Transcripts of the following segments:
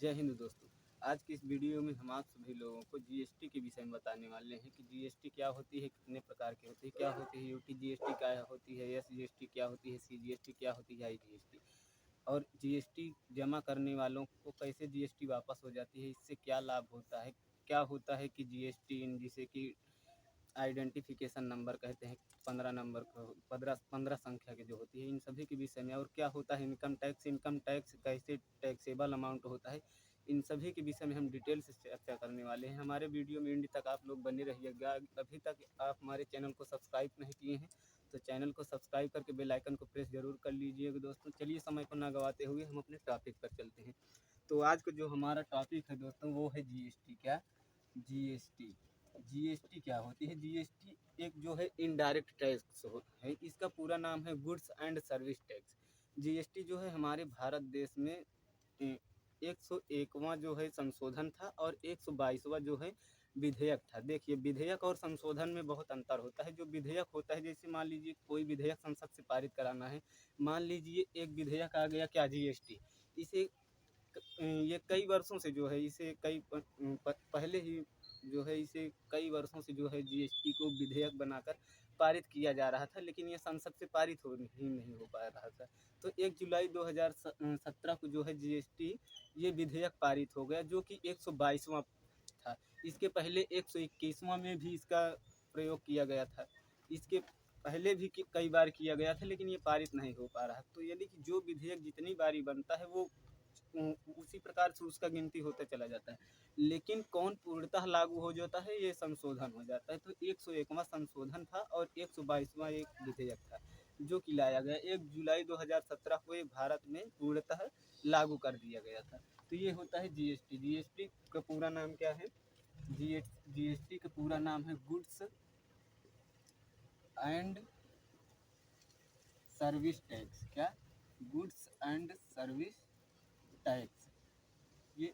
जय हिंद दोस्तों। आज की इस वीडियो में हम आप सभी लोगों को जीएसटी के विषय में बताने वाले हैं कि जीएसटी क्या होती है, कितने प्रकार की होती है, क्या होती है यूटी जीएसटी, क्या होती है एस जीएसटी, क्या होती है सी जीएसटी, क्या होती है आई जीएसटी, और जीएसटी जमा करने वालों को कैसे जीएसटी वापस हो जाती है, इससे क्या लाभ होता है, क्या होता है कि जीएसटी इन जिसे कि आइडेंटिफिकेशन नंबर कहते हैं, 15 नंबर का 15 संख्या की जो होती है, इन सभी के विषय में, और क्या होता है इनकम टैक्स कैसे टैक्सेबल अमाउंट होता है, इन सभी के विषय में हम डिटेल से चर्चा करने वाले हैं। हमारे वीडियो में एंड तक आप लोग बने रहिएगा। अभी तक आप हमारे चैनल को सब्सक्राइब नहीं किए हैं तो चैनल को सब्सक्राइब करके बेल आइकन को प्रेस जरूर कर लीजिएगा दोस्तों। चलिए समय को ना गवाते हुए हम अपने टॉपिक पर चलते हैं। तो आज का जो हमारा टॉपिक है दोस्तों वो है जीएसटी। क्या जीएसटी जीएसटी क्या होती है? जीएसटी एक जो है इनडायरेक्ट टैक्स है। इसका पूरा नाम है goods and service tax. GST जो है हमारे भारत देश में 101वां जो है संशोधन था और 122वां जो है विधेयक था। देखिए, विधेयक और संशोधन में बहुत अंतर होता है। जो विधेयक होता है, जैसे मान लीजिए कोई विधेयक संसद से पारित कराना है, मान लीजिए एक विधेयक आ गया क्या, जीएसटी। इसे ये कई वर्षों से जो है इसे पहले ही जो है इसे कई वर्षों से जो है जीएसटी को विधेयक बनाकर पारित किया जा रहा था, लेकिन ये संसद से पारित हो ही नहीं हो पा रहा था। तो 1 जुलाई 2017 को जो है जीएसटी ये विधेयक पारित हो गया, जो कि 122वां था। इसके पहले 121वां में भी इसका प्रयोग किया गया था। इसके पहले भी कई बार किया गया था, लेकिन ये पारित नहीं हो पा रहा। तो यानी कि जो विधेयक जितनी बारी बनता है वो उसी प्रकार से उसका गिनती होता चला जाता है। लेकिन कौन पूर्णतः लागू हो जाता है, ये संशोधन हो जाता है। तो 101वां संशोधन था और 122वां एक विधेयक था जो कि लाया गया 1 जुलाई 2017 को ये भारत में पूर्णतः लागू कर दिया गया था। तो ये होता है जीएसटी। जीएसटी का पूरा नाम क्या है? जीएसटी का पूरा नाम है गुड्स एंड सर्विस टैक्स। क्या? Goods and service tax. ये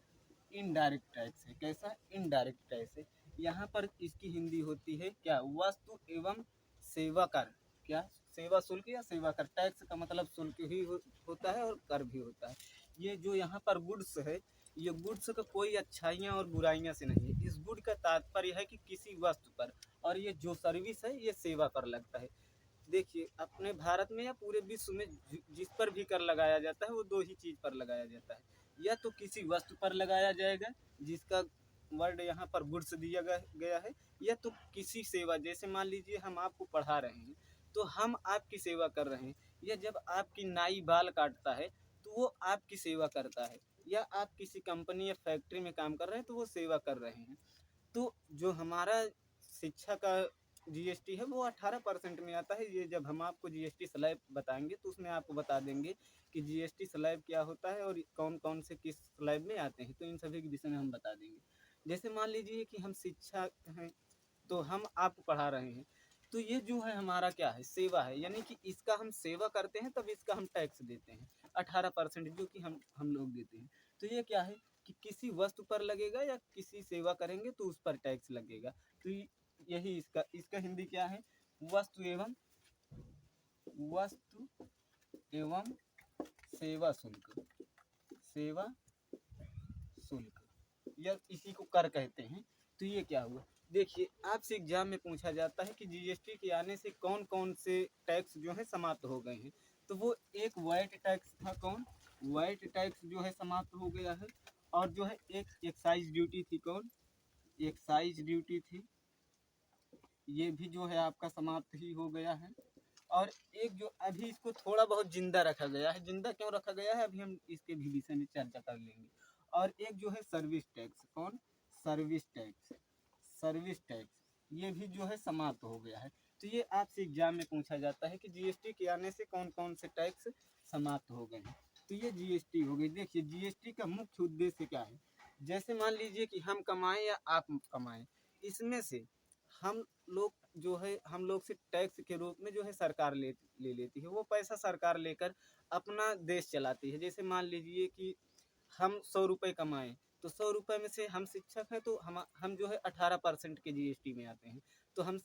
इनडायरेक्ट टैक्स है। कैसा? इनडायरेक्ट टैक्स है। यहाँ पर इसकी हिंदी होती है क्या, वस्तु एवं सेवा कर। क्या? सेवा शुल्क या सेवा कर। टैक्स का मतलब शुल्क ही होता है और कर भी होता है। ये जो यहाँ पर गुड्स है, ये गुड्स का कोई अच्छाइयाँ और बुराइयाँ से नहीं है। इस गुड का तात्पर्य है कि किसी वस्तु पर, और ये जो सर्विस है ये सेवा पर लगता है। देखिए, अपने भारत में या पूरे विश्व में जिस पर भी कर लगाया जाता है वो दो ही चीज़ पर लगाया जाता है। या तो किसी वस्तु पर लगाया जाएगा, जिसका वर्ड यहाँ पर गुड्स दिया गया है, या तो किसी सेवा, जैसे मान लीजिए हम आपको पढ़ा रहे हैं तो हम आपकी सेवा कर रहे हैं। या जब आपकी नाई बाल काटता है तो वो आपकी सेवा करता है। या आप किसी कंपनी या फैक्ट्री में काम कर रहे हैं तो वो सेवा कर रहे हैं। तो जो हमारा शिक्षा का जीएसटी है वो 18% में आता है। ये जब हम आपको जीएसटी स्लैब बताएंगे तो उसमें आपको बता देंगे कि जीएसटी स्लैब क्या होता है और कौन कौन से किस स्लैब में आते हैं। तो इन सभी के विषय में हम बता देंगे। जैसे मान लीजिए कि हम शिक्षा हैं, तो हम आपको पढ़ा रहे हैं, तो ये जो है हमारा क्या है, सेवा है। यानी कि इसका हम सेवा करते हैं तब इसका हम टैक्स देते हैं 18%, जो कि हम लोग देते हैं। तो ये क्या है कि किसी वस्तु पर लगेगा या किसी सेवा करेंगे तो उस पर टैक्स लगेगा। तो यही इसका इसका हिंदी क्या है? वस्तु एवं वस्तु एवं सेवा शुल्क। सेवा शुल्क, या इसी को कर कहते हैं। तो ये क्या हुआ? देखिए, आपसे एग्जाम में पूछा जाता है कि जीएसटी के आने से कौन कौन से टैक्स जो है समाप्त हो गए हैं। तो वो एक वैट टैक्स था। कौन? वैट टैक्स जो है समाप्त हो गया है। और जो है एक एक्साइज ड्यूटी थी। कौन? एक्साइज ड्यूटी थी। ये भी जो है आपका समाप्त ही हो गया है। और एक जो अभी इसको थोड़ा बहुत जिंदा रखा गया है, जिंदा क्यों रखा गया है अभी हम इसके भी विषय में चर्चा कर लेंगे। और एक जो है सर्विस टैक्स। कौन? Service tax. सर्विस टैक्स ये भी जो है समाप्त हो गया है। तो ये आपसे एग्जाम में पूछा जाता है कि जीएसटी के आने से कौन कौन से टैक्स समाप्त हो गए हैं। तो ये जीएसटी हो गई। देखिए, जीएसटी का मुख्य उद्देश्य क्या है? जैसे मान लीजिए कि हम कमाएं या आप कमाएं, इसमें से हम लोग जो है हम लोग से टैक्स के रूप में जो है सरकार ले लेती है। वो पैसा सरकार लेकर अपना देश चलाती है। जैसे मान लीजिए कि हम 100 रुपये कमाएं, तो 100 रुपये में से हम शिक्षक हैं तो हम जो है 18% के जीएसटी में आते हैं। तो हम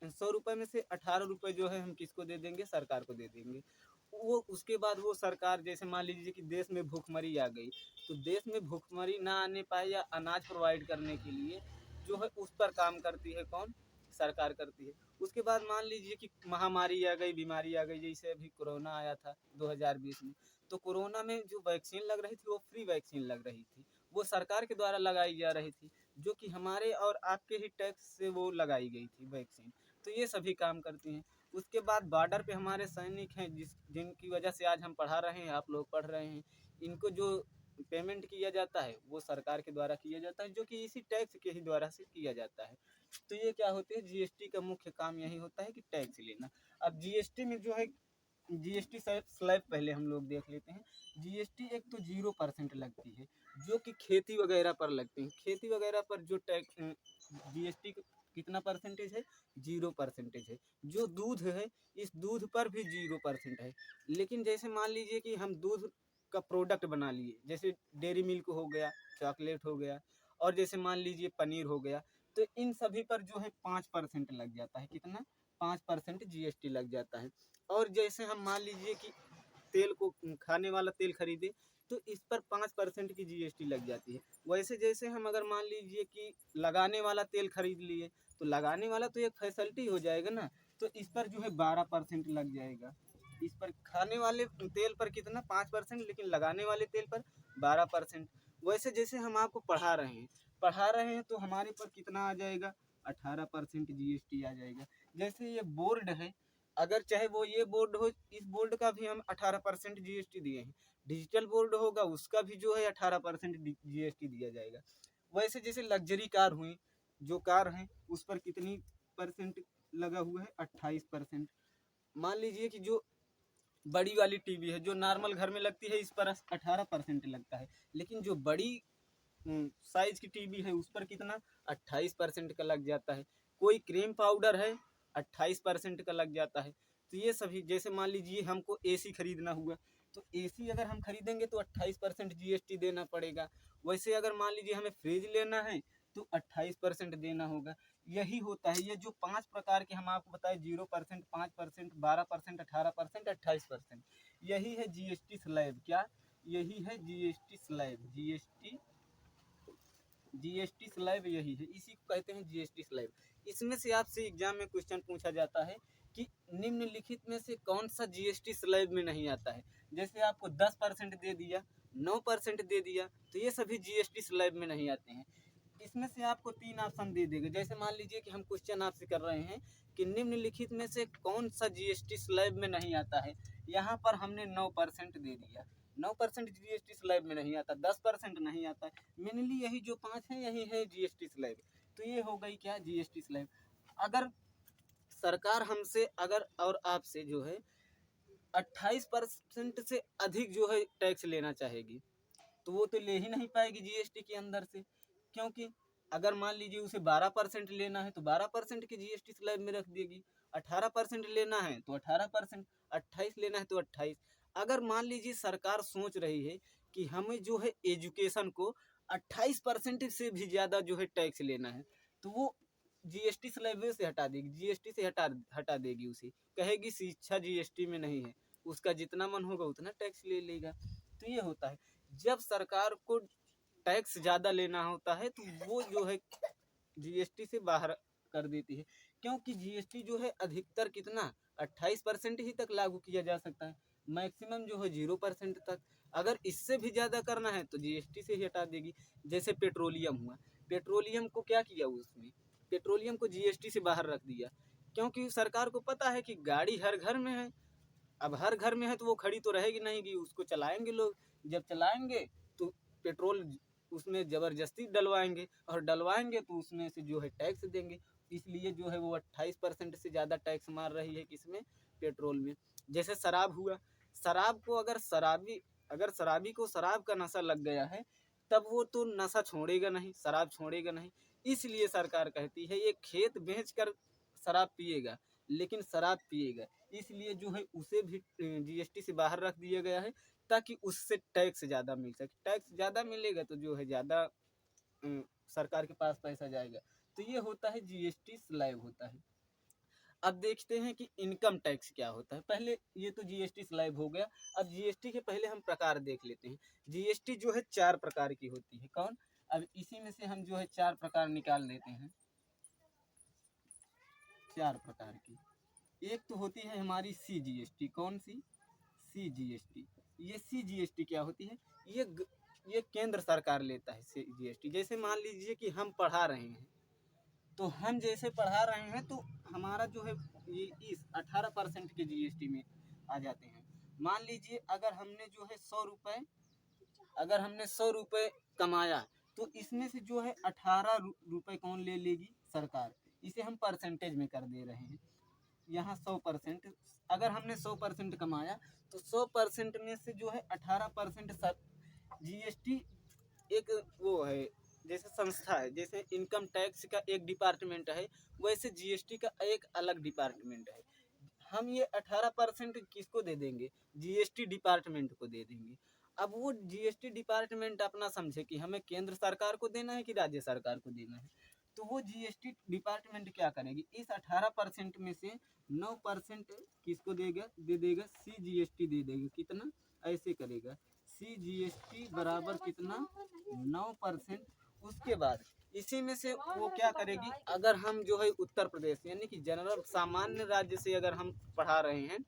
100 रुपये में से 18 रुपये जो है हम किसको दे देंगे? सरकार को दे देंगे। वो उसके बाद वो सरकार, जैसे मान लीजिए कि देश में भूखमरी आ गई, तो देश में भूखमरी ना आने पाए या अनाज प्रोवाइड करने के लिए जो है उस पर काम करती है कौन? सरकार करती है। उसके बाद मान लीजिए कि महामारी आ गई, बीमारी आ गई, जैसे अभी कोरोना आया था 2020 में। तो कोरोना में जो वैक्सीन लग रही थी वो फ्री वैक्सीन लग रही थी, वो सरकार के द्वारा लगाई जा रही थी, जो कि हमारे और आपके ही टैक्स से वो लगाई गई थी वैक्सीन। तो ये सभी काम करती हैं। उसके बाद बॉर्डर पे हमारे सैनिक हैं, जिनकी वजह से आज हम पढ़ा रहे हैं, आप लोग पढ़ रहे हैं। इनको जो पेमेंट किया जाता है वो सरकार के द्वारा किया जाता है, जो कि इसी टैक्स के ही द्वारा से किया जाता है। तो ये क्या होते हैं, जीएसटी का मुख्य काम यही होता है कि टैक्स लेना। अब जीएसटी में जो है, जीएसटी स्लैब पहले हम लोग देख लेते हैं। जीएसटी एक तो 0% लगती है, जो कि खेती वगैरह पर लगती है। खेती वगैरह पर जो टैक्स जीएसटी कितना परसेंटेज है? 0% है। जो दूध है, इस दूध पर भी 0% है। लेकिन जैसे मान लीजिए कि हम दूध का प्रोडक्ट बना लिए, जैसे डेयरी मिल्क हो गया, चॉकलेट हो गया, और जैसे मान लीजिए पनीर हो गया, तो इन सभी पर जो है 5% लग जाता है। कितना? 5% जीएसटी लग जाता है। और जैसे हम मान लीजिए कि तेल को, खाने वाला तेल खरीदे, तो इस पर 5% की जीएसटी लग जाती है। वैसे जैसे हम अगर मान लीजिए कि लगाने वाला तेल खरीद लिए, तो लगाने वाला तो एक फैसिलिटी हो जाएगा ना, तो इस पर जो है 12% लग जाएगा। इस पर खाने वाले तेल पर कितना? 5%, लेकिन लगाने वाले तेल पर 12%। वैसे जैसे हम आपको पढ़ा रहे हैं तो हमारे पर कितना आ जाएगा? 18% जीएसटी आ जाएगा। जैसे ये बोर्ड है, अगर चाहे वो ये बोर्ड हो, इस बोर्ड का भी हम 18% जीएसटी दिए हैं। डिजिटल बोर्ड होगा, उसका भी जो है 18% जीएसटी दिया जाएगा। वैसे जैसे लग्जरी कार हुई, जो कार हैं उस पर कितनी परसेंट लगा हुआ है? 28%। मान लीजिए कि जो बड़ी वाली टीवी है, जो नॉर्मल घर में लगती है, इस पर 18% लगता है। लेकिन जो बड़ी साइज की टीवी है, उस पर कितना? 28% का लग जाता है। कोई क्रीम पाउडर है, 28% का लग जाता है। तो ये सभी, जैसे मान लीजिए हमको एसी खरीदना हुआ, तो एसी अगर हम खरीदेंगे तो 28% जीएसटी देना पड़ेगा। वैसे अगर मान लीजिए हमें फ्रिज लेना है, तो 28% देना होगा। यही होता है, ये जो 5 प्रकार के हम आपको बताए, 0%, 5%, 12%, 18%, 28%, यही है जीएसटी स्लैब। क्या? यही है जीएसटी स्लैब। जीएसटी स्लैब यही है, इसी को कहते हैं जीएसटी स्लैब। इसमें से आपसे एग्जाम में क्वेश्चन पूछा जाता है कि निम्नलिखित में से कौन सा जीएसटी स्लैब में नहीं आता है। जैसे आपको 10% दे दिया, 9% दे दिया, तो ये सभी जीएसटी स्लैब में नहीं आते हैं। इसमें से आपको 3 ऑप्शन दे देगा। जैसे मान लीजिए कि हम क्वेश्चन आपसे कर रहे हैं कि निम्नलिखित में से कौन सा जीएसटी स्लैब में नहीं आता है। यहाँ पर हमने 9% दे दिया, 9% जीएसटी स्लैब में नहीं आता, 10% नहीं आता है। मेनली यही जो 5 है, यही है जीएसटी स्लैब। तो ये हो गई क्या? GST slab. अगर सरकार हमसे, अगर और आपसे जो है 28% से अधिक जो है टैक्स लेना चाहेगी, तो वो तो ले ही नहीं पाएगी जीएसटी के अंदर से। क्योंकि अगर मान लीजिए उसे 12% लेना है, तो 12% की जीएसटी स्लैब में रख देगी। 18% लेना है तो 18%, 28 लेना है तो 28। अगर मान लीजिए सरकार सोच रही है कि हमें जो है एजुकेशन को 28% से भी ज़्यादा जो है टैक्स लेना है, तो वो जीएसटी स्लैब से हटा देगी, जीएसटी से हटा देगी। उसे कहेगी शिक्षा जीएसटी में नहीं है, उसका जितना मन होगा उतना टैक्स ले लेगा। तो ये होता है, जब सरकार को टैक्स ज़्यादा लेना होता है तो वो जो है जीएसटी से बाहर कर देती है। क्योंकि जीएसटी जो है अधिकतर कितना? 28% ही तक लागू किया जा सकता है, मैक्सिमम जो है 0% तक। अगर इससे भी ज़्यादा करना है तो जीएसटी से ही हटा देगी। जैसे पेट्रोलियम हुआ, पेट्रोलियम को क्या किया? उसमें पेट्रोलियम को जीएसटी से बाहर रख दिया, क्योंकि सरकार को पता है कि गाड़ी हर घर में है। अब हर घर में है तो वो खड़ी तो रहेगी नहीं, कि उसको चलाएंगे लोग। जब चलाएंगे तो पेट्रोल उसमें ज़बरदस्ती डलवाएंगे, और डलवाएंगे तो उसमें से जो है टैक्स देंगे। इसलिए जो है वो 28% से ज़्यादा टैक्स मार रही है, किसमें? पेट्रोल में। जैसे शराब हुआ, शराब को अगर शराबी को शराब का नशा लग गया है, तब वो तो नशा छोड़ेगा नहीं, शराब छोड़ेगा नहीं। इसलिए सरकार कहती है ये खेत बेच कर शराब पिएगा, लेकिन शराब पिएगा, इसलिए जो है उसे भी जीएसटी से बाहर रख दिया गया है, ताकि उससे टैक्स ज़्यादा मिल सके। टैक्स ज़्यादा मिलेगा तो जो है ज़्यादा सरकार के पास पैसा जाएगा। तो ये होता है जीएसटी स्लैब होता है। अब देखते हैं कि इनकम टैक्स क्या होता है। पहले ये तो जीएसटी स्लैब हो गया। अब जीएसटी के पहले हम प्रकार देख लेते हैं। जीएसटी जो है 4 प्रकार की होती है। कौन? अब इसी में से हम जो है 4 प्रकार निकाल लेते हैं। 4 प्रकार की। एक तो होती है हमारी सीजीएसटी। कौन सी? सीजीएसटी। ये सीजीएसटी क्या होती है? ये केंद्र सरकार लेता है सीजीएसटी। जैसे मान लीजिए कि हम पढ़ा रहे हैं, तो हम जैसे पढ़ा रहे हैं तो हमारा जो है ये इस 18% के जीएसटी में आ जाते हैं। मान लीजिए अगर हमने जो है 100 रुपये कमाया, तो इसमें से जो है 18 रुपये कौन ले लेगी? सरकार। इसे हम परसेंटेज में कर दे रहे हैं। यहाँ 100%, अगर हमने 100% कमाया तो 100% में से जो है 18% जीएसटी एक वो है, जैसे संस्था है, जैसे इनकम टैक्स का एक डिपार्टमेंट है, वैसे जीएसटी का एक अलग डिपार्टमेंट है। हम ये 18% किसको दे देंगे? जीएसटी डिपार्टमेंट को दे देंगे। अब वो जीएसटी डिपार्टमेंट अपना समझे कि हमें केंद्र सरकार को देना है कि राज्य सरकार को देना है। तो वो जीएसटी डिपार्टमेंट क्या करेगी? इस 18% में से 9% किसको देगा? दे देगा सीजीएसटी दे देगा। कितना? ऐसे करेगा। सीजीएसटी बराबर कितना? 9%। उसके बाद इसी में से वो क्या करेगी? अगर हम जो है उत्तर प्रदेश यानी कि जनरल सामान्य राज्य से अगर हम पढ़ा रहे हैं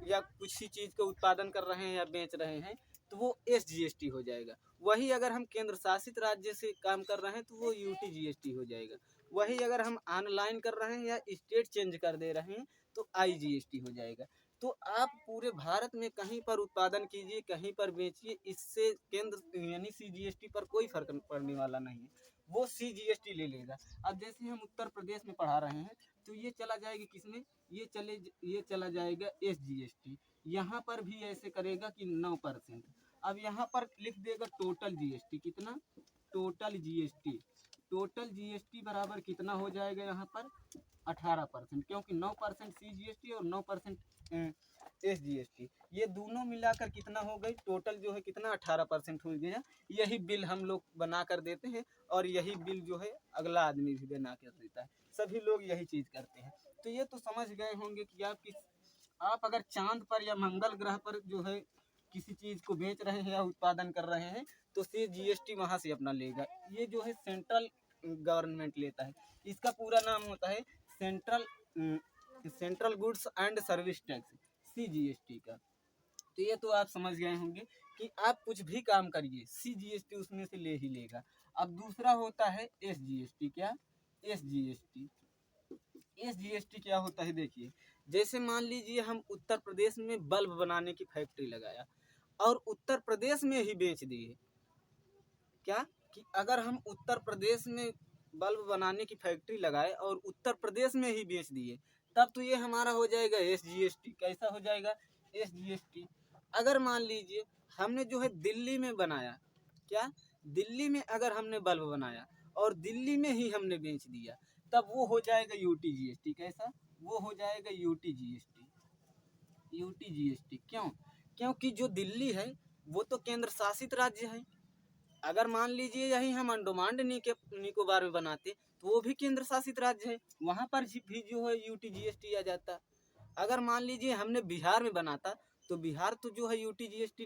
या कुछ ही चीज़ का उत्पादन कर रहे हैं या बेच रहे हैं, तो वो एसजीएसटी हो जाएगा। वही अगर हम केंद्र शासित राज्य से काम कर रहे हैं तो वो यूटीजीएसटी हो जाएगा। वही अगर हम ऑनलाइन कर रहे हैं या स्टेट चेंज कर दे रहे हैं तो आईजीएसटी हो जाएगा। तो आप पूरे भारत में कहीं पर उत्पादन कीजिए, कहीं पर बेचिए, इससे केंद्र यानी सीजीएसटी पर कोई फर्क पड़ने वाला नहीं है। वो सीजीएसटी ले लेगा। अब जैसे हम उत्तर प्रदेश में पढ़ा रहे हैं तो ये चला जाएगा किसमें? ये चला जाएगा एसजीएसटी। यहाँ पर भी ऐसे करेगा कि 9%। अब यहाँ पर लिख देगा टोटल जीएसटी। कितना? टोटल जीएसटी बराबर कितना हो जाएगा? यहाँ पर 18%, क्योंकि 9% सीजीएसटी और 9% एसजीएसटी, ये दोनों मिलाकर कितना हो गई? टोटल जो है कितना? 18% हो गया। यही बिल हम लोग बना कर देते हैं और यही बिल जो है अगला आदमी भी बना कर देता है। सभी लोग यही चीज़ करते हैं। तो ये तो समझ गए होंगे कि आप अगर चांद पर या मंगल ग्रह पर जो है किसी चीज़ को बेच रहे हैं या उत्पादन कर रहे हैं तो जीएसटी वहाँ से अपना लेगा। ये जो है सेंट्रल गवर्नमेंट लेता है। इसका पूरा नाम होता है central goods and service tax, CGST का। तो ये तो आप समझ गए होंगे कि आप कुछ भी काम करिए सीजीएसटी उसमें से ले ही लेगा। अब दूसरा होता है एसजीएसटी। क्या? एसजीएसटी। एसजीएसटी क्या होता है? देखिए, जैसे मान लीजिए हम उत्तर प्रदेश में बल्ब बनाने की फैक्ट्री लगाया और उत्तर प्रदेश में ही बेच दिए। क्या? कि अगर हम उत्तर प्रदेश में बल्ब बनाने की फैक्ट्री लगाए और उत्तर प्रदेश में ही बेच दिए, तब तो ये हमारा हो जाएगा एसजीएसटी। कैसा हो जाएगा? एसजीएसटी। अगर मान लीजिए हमने जो है दिल्ली में बनाया, क्या? दिल्ली में अगर हमने बल्ब बनाया और दिल्ली में ही हमने बेच दिया, तब वो हो जाएगा यूटीजीएसटी। कैसा? वो हो जाएगा यूटीजीएसटी। यूटीजीएसटी क्यों? क्योंकि जो दिल्ली है वो तो केंद्र शासित राज्य है। अगर मान लीजिए यही हम अंडमान निकोबार में बनाते तो वो भी केंद्र शासित राज्य है, वहाँ पर भी जो है यूटीजीएसटी आ जाता। अगर मान लीजिए हमने बिहार में बनाता तो बिहार तो जो है यूटीजीएसटी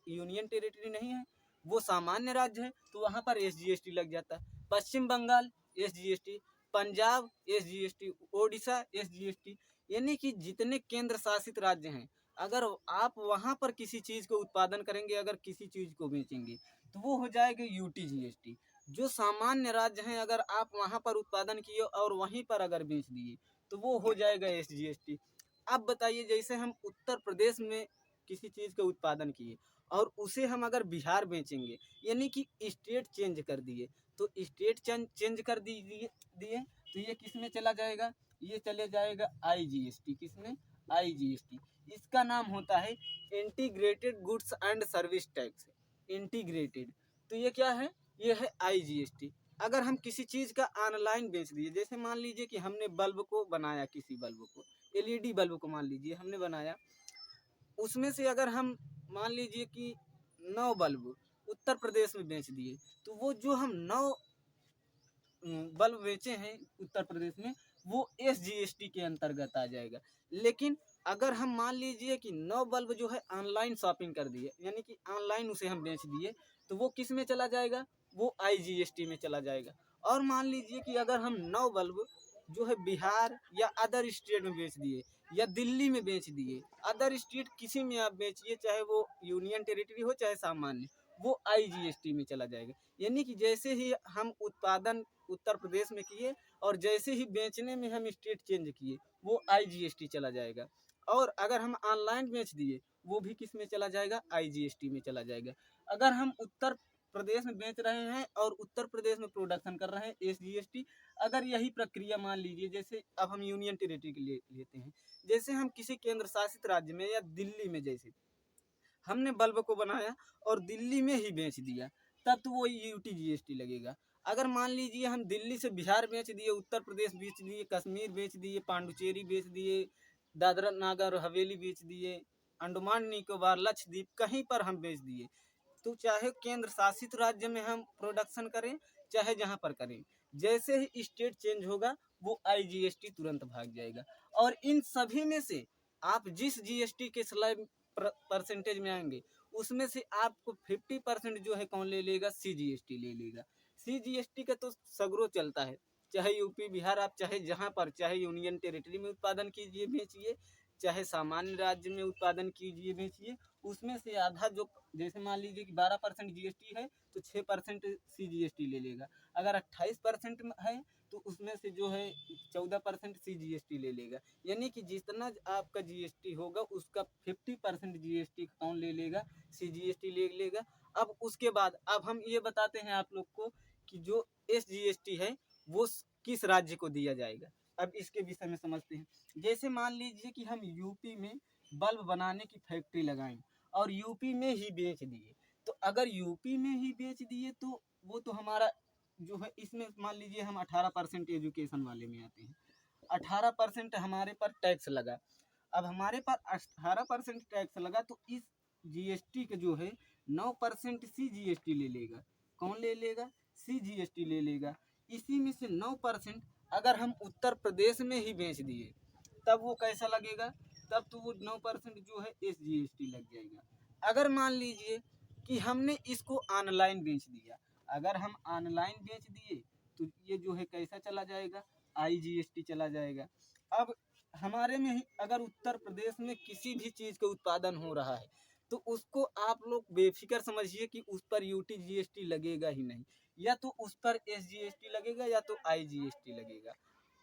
यूनियन टेरिटरी नहीं है, वो सामान्य राज्य है, तो वहाँ पर एसजीएसटी लग जाता। Paschim Bengal SGST, Punjab SGST, Odisha SGST. यानी कि जितने केंद्र शासित राज्य हैं, अगर आप वहाँ पर किसी चीज़ को उत्पादन करेंगे, अगर किसी चीज़ को बेचेंगे तो वो हो जाएगा यूटीजीएसटी। जो सामान्य राज्य हैं अगर आप वहाँ पर उत्पादन किए और वहीं पर अगर बेच दिए तो वो हो जाएगा एसजीएसटी। अब बताइए, जैसे हम उत्तर प्रदेश में किसी चीज़ का उत्पादन किए और उसे हम अगर बिहार बेचेंगे, यानी कि स्टेट चेंज कर दिए, तो स्टेट चेंज कर दिए तो ये किस में चला जाएगा? ये चले जाएगा आईजीएसटी। किस में? आईजीएसटी। इसका नाम होता है integrated goods and service tax. Integrated, तो ये क्या है? ये है आईजीएसटी। अगर हम किसी चीज़ का ऑनलाइन बेच दिए, जैसे मान लीजिए कि हमने बल्ब को बनाया, किसी बल्ब को, एलईडी बल्ब को मान लीजिए हमने बनाया, उसमें से अगर हम मान लीजिए कि 9 बल्ब उत्तर प्रदेश में बेच दिए, तो वो जो हम 9 बल्ब बेचे हैं उत्तर प्रदेश में, वो SGST के अंतर्गत आ जाएगा। लेकिन अगर हम मान लीजिए कि 9 बल्ब जो है ऑनलाइन शॉपिंग कर दिए, यानी कि ऑनलाइन उसे हम बेच दिए, तो वो किस में चला जाएगा? वो IGST में चला जाएगा। और मान लीजिए कि अगर हम 9 बल्ब जो है बिहार या अदर स्टेट में बेच दिए या दिल्ली में बेच दिए, अदर स्टेट किसी में आप बेचिए, चाहे वो यूनियन टेरिटरी हो चाहे सामान्य, वो IGST में चला जाएगा। यानी कि जैसे ही हम उत्पादन उत्तर प्रदेश में किए और जैसे ही बेचने में हम स्टेट चेंज किए, वो IGST चला जाएगा। और अगर हम ऑनलाइन बेच दिए, वो भी किस में चला जाएगा? IGST में चला जाएगा। अगर हम उत्तर प्रदेश में बेच रहे हैं और उत्तर प्रदेश में प्रोडक्शन कर रहे हैं, SGST। अगर यही प्रक्रिया मान लीजिए, जैसे अब हम यूनियन टेरिटरी के लिए लेते हैं, जैसे हम किसी केंद्र शासित राज्य में या दिल्ली में जैसे हमने बल्ब को बनाया और दिल्ली में ही बेच दिया, तब तो वो UTGST लगेगा। अगर मान लीजिए हम दिल्ली से बिहार बेच दिए, उत्तर प्रदेश बेच दिए, कश्मीर बेच दिए, पांडुचेरी बेच दिए, दादरा नागर हवेली बेच दिए, अंडमान निकोबार लक्षद्वीप कहीं पर हम बेच दिए, तो चाहे केंद्र शासित राज्य में हम प्रोडक्शन करें चाहे जहाँ पर करें, जैसे ही स्टेट चेंज होगा वो IGST तुरंत भाग जाएगा। और इन सभी में से आप जिस GST के स्लैब परसेंटेज में आएंगे, उसमें से आपको 50% जो है कौन ले लेगा? CGST ले लेगा। CGST का तो सगरो चलता है, चाहे यूपी बिहार आप चाहे जहाँ पर चाहे यूनियन टेरिटरी में उत्पादन कीजिए बेचिए, चाहे सामान्य राज्य में उत्पादन कीजिए बेचिए, उसमें से आधा जो, जैसे मान लीजिए कि 12% GST है तो 6% CGST ले लेगा। अगर 28% है तो उसमें से जो है 14% CGST ले लेगा। यानी कि जितना आपका GST होगा उसका 50% GST कौन ले लेगा? CGST ले लेगा। अब उसके बाद अब हम ये बताते हैं आप लोग को कि जो SGST है वो किस राज्य को दिया जाएगा। अब इसके विषय में समझते हैं। जैसे मान लीजिए कि हम यूपी में बल्ब बनाने की फैक्ट्री लगाएं और यूपी में ही बेच दिए, तो अगर यूपी में ही बेच दिए तो वो तो हमारा जो है, इसमें मान लीजिए हम 18% एजुकेशन वाले में आते हैं, 18% हमारे पर टैक्स लगा। अब हमारे पास 18% टैक्स लगा तो इस GST का जो है 9% CGST ले लेगा। कौन ले लेगा? CGST ले लेगा। इसी में से 9% अगर हम उत्तर प्रदेश में ही बेच दिए, तब वो कैसा लगेगा? तब तो वो 9% जो है SGST लग जाएगा। अगर मान लीजिए कि हमने इसको ऑनलाइन बेच दिया, अगर हम ऑनलाइन बेच दिए तो ये जो है कैसा चला जाएगा? IGST चला जाएगा। अब हमारे में ही अगर उत्तर प्रदेश में किसी भी चीज़ का उत्पादन हो रहा है तो उसको आप लोग बेफिक्र समझिए कि उस पर UTGST लगेगा ही नहीं, या तो उस पर SGST लगेगा या तो IGST लगेगा।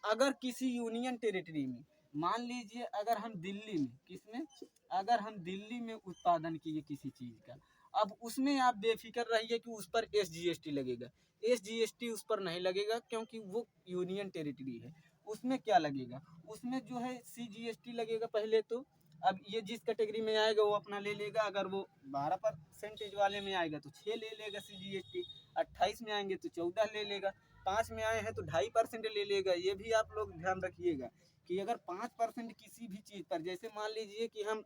अगर किसी यूनियन टेरिटरी में मान लीजिए, अगर हम दिल्ली में किसमें, अगर हम दिल्ली में उत्पादन किए किसी चीज़ का, अब उसमें आप बेफिक्र रहिए कि उस पर SGST लगेगा। SGST उस पर नहीं लगेगा क्योंकि वो यूनियन टेरिटरी है। उसमें क्या लगेगा? उसमें जो है CGST लगेगा पहले तो। अब ये जिस कैटेगरी में आएगा वो अपना ले लेगा। अगर वो 12% वाले में आएगा तो 6 ले लेगा CGST, 28 में आएंगे तो 14 ले लेगा, 5 में आए हैं तो 2.5% ले लेगा। ये भी आप लोग ध्यान रखिएगा कि अगर 5% किसी भी चीज़ पर, जैसे मान लीजिए कि हम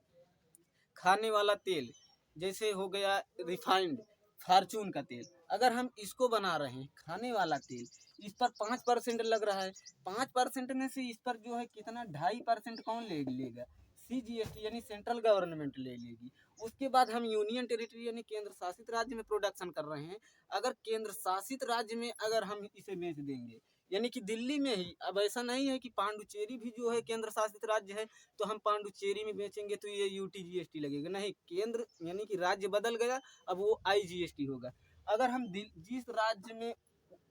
खाने वाला तेल, जैसे हो गया रिफाइंड फार्चून का तेल, अगर हम इसको बना रहे हैं खाने वाला तेल, इस पर 5% लग रहा है, 5% में से इस पर जो है कितना 2.5% कौन ले लेगा? CGST, यानी सेंट्रल गवर्नमेंट ले लेगी। उसके बाद हम यूनियन टेरिटरी यानी केंद्र शासित राज्य में प्रोडक्शन कर रहे हैं, अगर केंद्र शासित राज्य में अगर हम इसे बेच देंगे, यानी कि दिल्ली में ही, अब ऐसा नहीं है कि पांडुचेरी भी जो है केंद्र शासित राज्य है तो हम पांडुचेरी में बेचेंगे तो ये UTGST लगेगा, नहीं, केंद्र यानी कि राज्य बदल गया, अब वो IGST होगा। अगर हम जिस राज्य में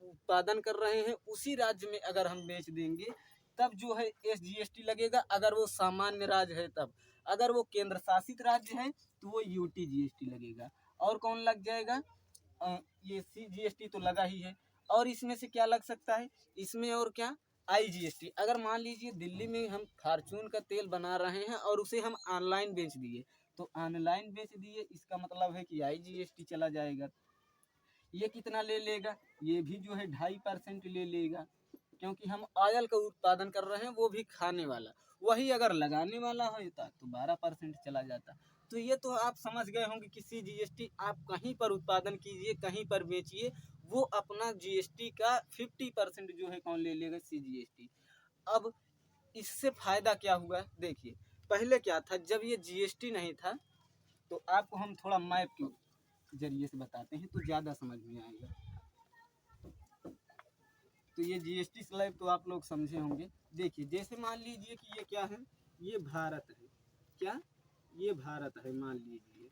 उत्पादन कर रहे हैं उसी राज्य में अगर हम बेच देंगे तब जो है SGST लगेगा, अगर वो सामान्य राज्य है तब। अगर वो केंद्र शासित राज्य है तो वो UTGST लगेगा। और कौन लग जाएगा? ये CGST तो लगा ही है। और इसमें से क्या लग सकता है? इसमें और क्या? IGST। अगर मान लीजिए दिल्ली में हम फार्चून का तेल बना रहे हैं और उसे हम ऑनलाइन बेच दिए, तो ऑनलाइन बेच दिए इसका मतलब है कि IGST चला जाएगा। ये कितना ले लेगा? ये भी जो है 2.5% ले लेगा, क्योंकि हम ऑयल का उत्पादन कर रहे हैं वो भी खाने वाला। वही अगर लगाने वाला होता तो 12% चला जाता। तो ये तो आप समझ गए होंगे कि CGST आप कहीं पर उत्पादन कीजिए कहीं पर बेचिए, वो अपना GST का 50% जो है कौन ले लेगा? CGST। अब इससे फायदा क्या हुआ, देखिए पहले क्या था, जब ये जीएसटी नहीं था, तो आपको हम थोड़ा मैप के जरिए से बताते हैं तो ज़्यादा समझ में आएगा। तो ये जीएसटी स्लैब तो आप लोग समझे होंगे। देखिए जैसे मान लीजिए कि ये क्या है, ये भारत है, क्या ये भारत है, मान लीजिए,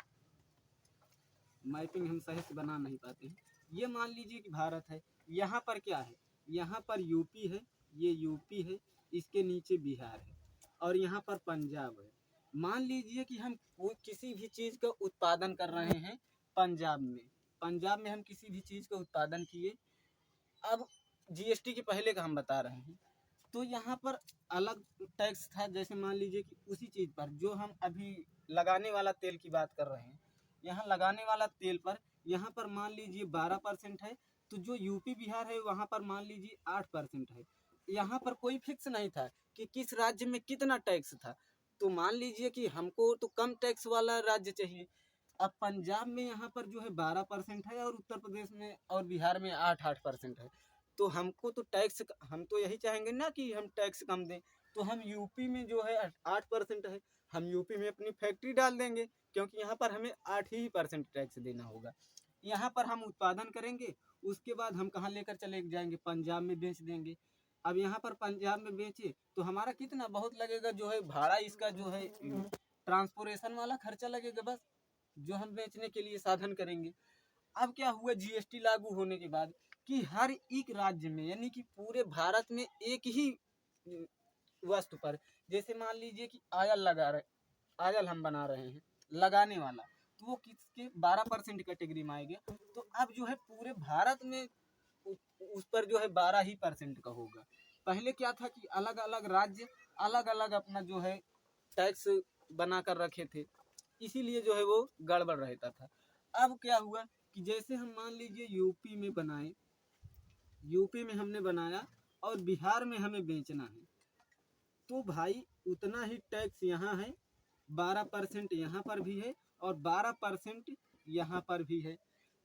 मैपिंग हम सही से बना नहीं पाते हैं। ये मान लीजिए कि भारत है, यहाँ पर क्या है, यहाँ पर यूपी है, ये यूपी है, इसके नीचे बिहार है, और यहाँ पर पंजाब है। मान लीजिए कि हम किसी भी चीज़ का उत्पादन कर रहे हैं पंजाब में, पंजाब में हम किसी भी चीज़ का उत्पादन किए। अब जीएसटी के पहले का हम बता रहे हैं, तो यहाँ पर अलग टैक्स था। जैसे मान लीजिए कि उसी चीज़ पर जो हम अभी लगाने वाला तेल की बात कर रहे हैं, यहाँ लगाने वाला तेल पर यहाँ पर मान लीजिए 12% है, तो जो यूपी बिहार है वहाँ पर मान लीजिए 8% है। यहाँ पर कोई फिक्स नहीं था कि किस राज्य में कितना टैक्स था, तो मान लीजिए कि हमको तो कम टैक्स वाला राज्य चाहिए। अब पंजाब में यहाँ पर जो है 12% है, और उत्तर प्रदेश में और बिहार में 8% है। तो हमको तो टैक्स, हम तो यही चाहेंगे ना कि हम टैक्स कम दें। तो हम यूपी में जो है 8% है, हम यूपी में अपनी फैक्ट्री डाल देंगे, क्योंकि यहाँ पर हमें 8% टैक्स देना होगा। यहाँ पर हम उत्पादन करेंगे, उसके बाद हम कहाँ लेकर चले जाएंगे, पंजाब में बेच देंगे। अब यहाँ पर पंजाब में बेचे तो हमारा कितना बहुत लगेगा, जो है भाड़ा इसका जो है ट्रांसपोर्टेशन वाला खर्चा लगेगा, बस जो हम बेचने के लिए साधन करेंगे। अब क्या हुआ जीएसटी लागू होने के बाद, कि हर एक राज्य में, यानी कि पूरे भारत में एक ही वस्तु पर, जैसे मान लीजिए कि आयल लगा रहे, आयल हम बना रहे हैं लगाने वाला, तो वो किसके 12% कैटेगरी में आएगा। तो अब जो है पूरे भारत में उस पर जो है 12% का होगा। पहले क्या था कि अलग अलग राज्य अलग अलग अपना जो है टैक्स बना कर रखे थे, इसीलिए जो है वो गड़बड़ रहता था। अब क्या हुआ कि जैसे हम मान लीजिए यूपी में बनाए, यूपी में हमने बनाया और बिहार में हमें बेचना है, तो भाई उतना ही टैक्स यहाँ है, 12% यहाँ पर भी है और 12% यहाँ पर भी है।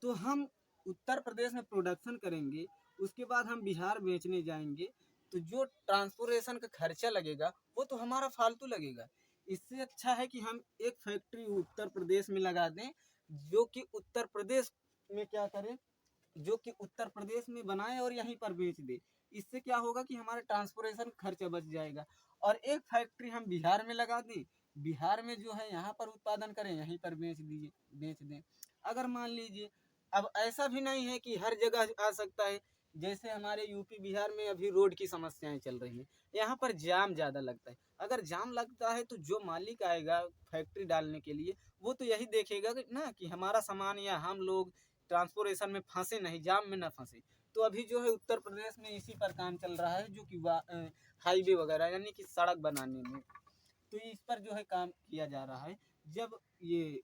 तो हम उत्तर प्रदेश में प्रोडक्शन करेंगे, उसके बाद हम बिहार बेचने जाएंगे, तो जो ट्रांसपोर्टेशन का खर्चा लगेगा वो तो हमारा फालतू लगेगा। इससे अच्छा है कि हम एक फैक्ट्री उत्तर प्रदेश में लगा दें, जो कि उत्तर प्रदेश में क्या करें, जो कि उत्तर प्रदेश में बनाए और यहीं पर बेच दे। इससे क्या होगा कि हमारा ट्रांसपोर्टेशन खर्चा बच जाएगा। और एक फैक्ट्री हम बिहार में लगा दें, बिहार में जो है यहाँ पर उत्पादन करें, यहीं पर बेच दें। अगर मान लीजिए, अब ऐसा भी नहीं है कि हर जगह आ सकता है, जैसे हमारे यूपी बिहार में अभी रोड की समस्याएं चल रही हैं, यहाँ पर जाम ज़्यादा लगता है। अगर जाम लगता है तो जो मालिक आएगा फैक्ट्री डालने के लिए, वो तो यही देखेगा ना कि हमारा सामान या हम लोग ट्रांसपोर्टेशन में फंसे नहीं, जाम में ना फंसे। तो अभी जो है उत्तर प्रदेश में इसी पर काम चल रहा है, जो कि हाईवे वगैरह यानी कि सड़क बनाने में, तो इस पर जो है काम किया जा रहा है। जब ये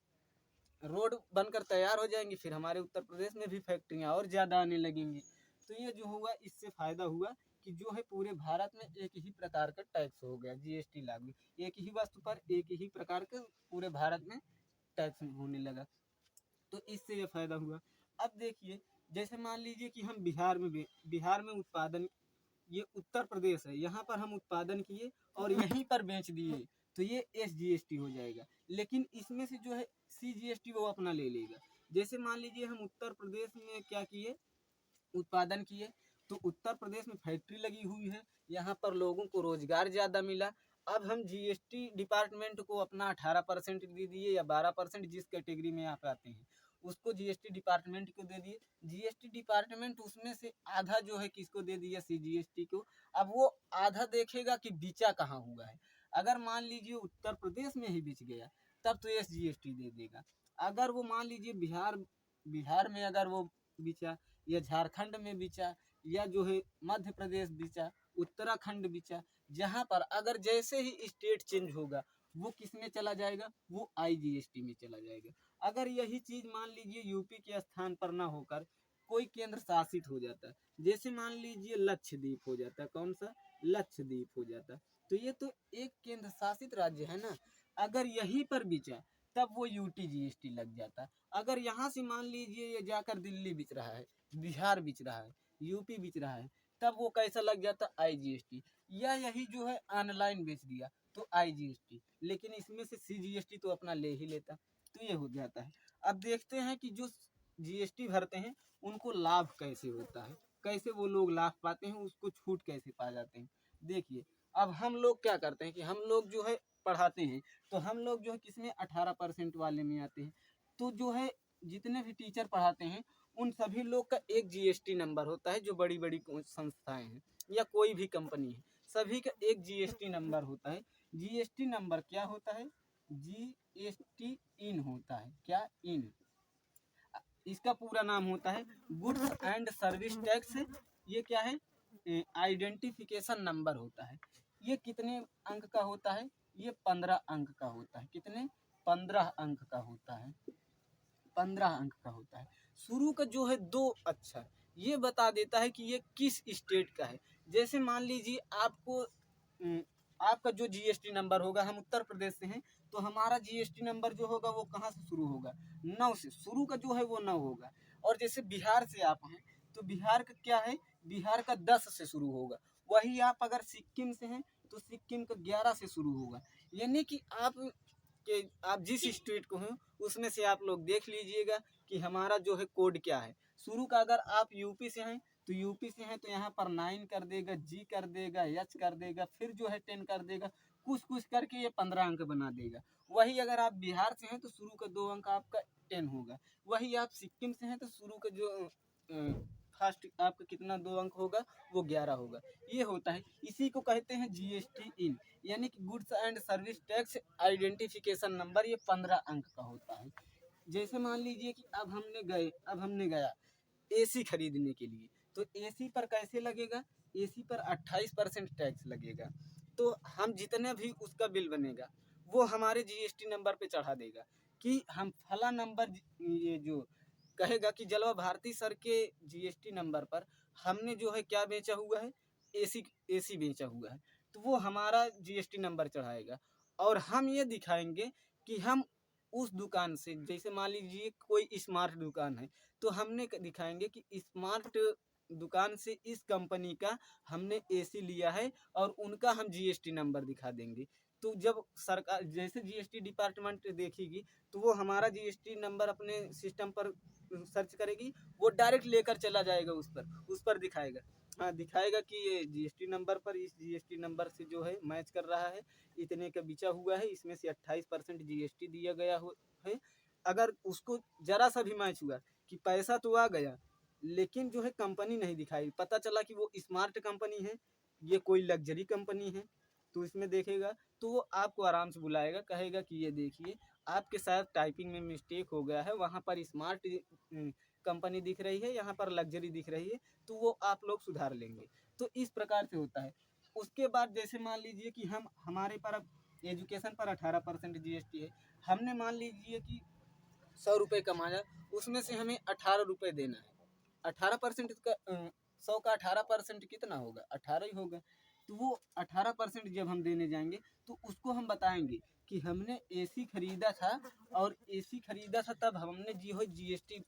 रोड बनकर तैयार हो जाएंगी, फिर हमारे उत्तर प्रदेश में भी फैक्ट्रियाँ और ज़्यादा आने लगेंगी। तो ये जो हुआ, इससे फ़ायदा हुआ कि जो है पूरे भारत में एक ही प्रकार का टैक्स हो गया, जीएसटी लागू, एक ही वस्तु पर एक ही प्रकार के पूरे भारत में टैक्स होने लगा। तो इससे ये फ़ायदा हुआ। अब देखिए, जैसे मान लीजिए कि हम बिहार में उत्पादन, ये उत्तर प्रदेश है, यहाँ पर हम उत्पादन किए और यहीं पर बेच दिए, तो ये एसजीएसटी हो जाएगा। लेकिन इसमें से जो है सीजीएसटी वो अपना ले लेगा। जैसे मान लीजिए हम उत्तर प्रदेश में क्या किए, उत्पादन किए, तो उत्तर प्रदेश में फैक्ट्री लगी हुई है, यहाँ पर लोगों को रोजगार ज़्यादा मिला। अब हम जीएसटी डिपार्टमेंट को अपना 18% दे दिए या 12%, जिस कैटेगरी में आप आते हैं उसको जीएसटी डिपार्टमेंट को दे दिए। जीएसटी डिपार्टमेंट उसमें से आधा जो है किसको दे दिया, सीजीएसटी को। अब वो आधा देखेगा कि बिचा कहाँ हुआ है। अगर मान लीजिए उत्तर प्रदेश में ही बिच गया, तब तो एसजीएसटी दे देगा। अगर वो मान लीजिए बिहार बिहार में अगर वो बिचा, या झारखंड में बिचा, या जो है मध्य प्रदेश बिचा, उत्तराखंड बिचा, जहाँ पर अगर जैसे ही स्टेट चेंज होगा वो किस में चला जाएगा, वो आईजीएसटी में चला जाएगा। अगर यही चीज़ मान लीजिए यूपी के स्थान पर ना होकर कोई केंद्र शासित हो जाता, जैसे मान लीजिए लक्षद्वीप हो जाता, कौन सा, लक्षद्वीप हो जाता, तो ये तो एक केंद्र शासित राज्य है ना। अगर यहीं पर बिचा तब वो यूटी जीएसटी लग जाता। अगर यहाँ से मान लीजिए ये जाकर दिल्ली बिच रहा है, बिहार बिच रहा है, यूपी बिच रहा है, तब वो कैसा लग जाता IGST, या यही जो है ऑनलाइन बेच दिया तो IGST, लेकिन इसमें से CGST तो अपना ले ही लेता, तो ये हो जाता है। अब देखते हैं कि जो GST भरते हैं उनको लाभ कैसे होता है, कैसे वो लोग लाभ पाते हैं, उसको छूट कैसे पा जाते हैं। देखिए अब हम लोग क्या करते हैं कि हम लोग जो है पढ़ाते हैं, तो हम लोग जो है किसमें 18% वाले में आते हैं। तो जो है जितने भी टीचर पढ़ाते हैं उन सभी लोग का एक GST नंबर होता है, जो बड़ी बड़ी संस्थाएं हैं या कोई भी कंपनी है, सभी का एक GST नंबर होता है। GST नंबर क्या होता है, GST इन होता है, क्या इन, इसका पूरा नाम होता है गुड्स एंड सर्विस टैक्स। ये क्या है, आइडेंटिफिकेशन नंबर होता है। ये कितने अंक का होता है, ये 15 अंक का होता है। कितने, 15 अंक का होता है, 15 अंक का होता है। शुरू का जो है 2 अक्षर ये बता देता है कि ये किस स्टेट का है। जैसे मान लीजिए आपको आपका जो GST नंबर होगा, हम उत्तर प्रदेश से हैं, तो हमारा GST नंबर जो होगा वो कहाँ से शुरू होगा, 9 से शुरू का जो है वो 9 होगा। और जैसे बिहार से आप हैं तो बिहार का क्या है, बिहार का 10 से शुरू होगा। वही आप अगर सिक्किम से हैं तो सिक्किम का 11 से शुरू होगा। यानी कि आप जिस स्टेट को हैं उसमें से आप लोग देख लीजिएगा कि हमारा जो है कोड क्या है। शुरू का अगर आप यूपी से हैं तो यूपी से हैं तो यहाँ पर 9 कर देगा, जी कर देगा, एच कर देगा, फिर जो है 10 कर देगा, कुछ कुछ करके ये 15 अंक बना देगा। वही अगर आप बिहार से हैं तो शुरू का 2 अंक आपका 10 होगा। वही आप सिक्किम से हैं तो शुरू का जो फर्स्ट आपका कितना 2 अंक होगा वो 11 होगा। ये होता है, इसी को कहते हैं GST इन, यानी कि goods and service tax identification number. ये 15 अंक का होता है। जैसे मान लीजिए कि अब हमने गया AC खरीदने के लिए, तो AC पर कैसे लगेगा, AC पर 28% टैक्स लगेगा। तो हम जितने भी उसका बिल बनेगा वो हमारे GST नंबर पे चढ़ा देगा कि हम फला नंबर, ये जो कहेगा कि जलवा भारती सर के GST नंबर पर हमने जो है क्या बेचा हुआ है, AC बेचा हुआ है। तो वो हमारा GST नंबर चढ़ाएगा और हम ये दिखाएंगे कि हम उस दुकान से, जैसे मान लीजिए कोई स्मार्ट दुकान है, तो हमने दिखाएंगे कि स्मार्ट दुकान से इस कंपनी का हमने AC लिया है और उनका हम GST नंबर दिखा देंगे। तो जब सरकार जैसे GST डिपार्टमेंट देखेगी तो वो हमारा GST नंबर अपने सिस्टम पर सर्च करेगी, वो डायरेक्ट लेकर चला जाएगा उस पर दिखाएगा, हाँ दिखाएगा कि ये GST नंबर पर इस GST नंबर से जो है मैच कर रहा है, इतने का बिचा हुआ है, इसमें से 28% GST दिया गया है। अगर उसको जरा सा भी मैच हुआ कि पैसा तो आ गया लेकिन जो है कंपनी नहीं दिखाई, पता चला कि वो स्मार्ट कंपनी है, ये कोई लग्जरी कंपनी है, तो इसमें देखेगा तो वो आपको आराम से बुलाएगा, कहेगा कि ये देखिए आपके साथ टाइपिंग में मिस्टेक हो गया है, वहाँ पर स्मार्ट कंपनी दिख रही है, यहाँ पर लग्जरी दिख रही है, तो वो आप लोग सुधार लेंगे। तो इस प्रकार से होता है। उसके बाद जैसे मान लीजिए कि हम हमारे पर अब एजुकेशन पर 18% GST है, हमने मान लीजिए कि 100 रुपये कमाया, उसमें से हमें 18 रुपये देना है। 18% का 100 का 18% कितना होगा, 18 ही होगा। तो वो 18% जब हम देने जाएंगे तो उसको हम बताएंगे कि हमने AC खरीदा था और AC खरीदा था तब हमने GST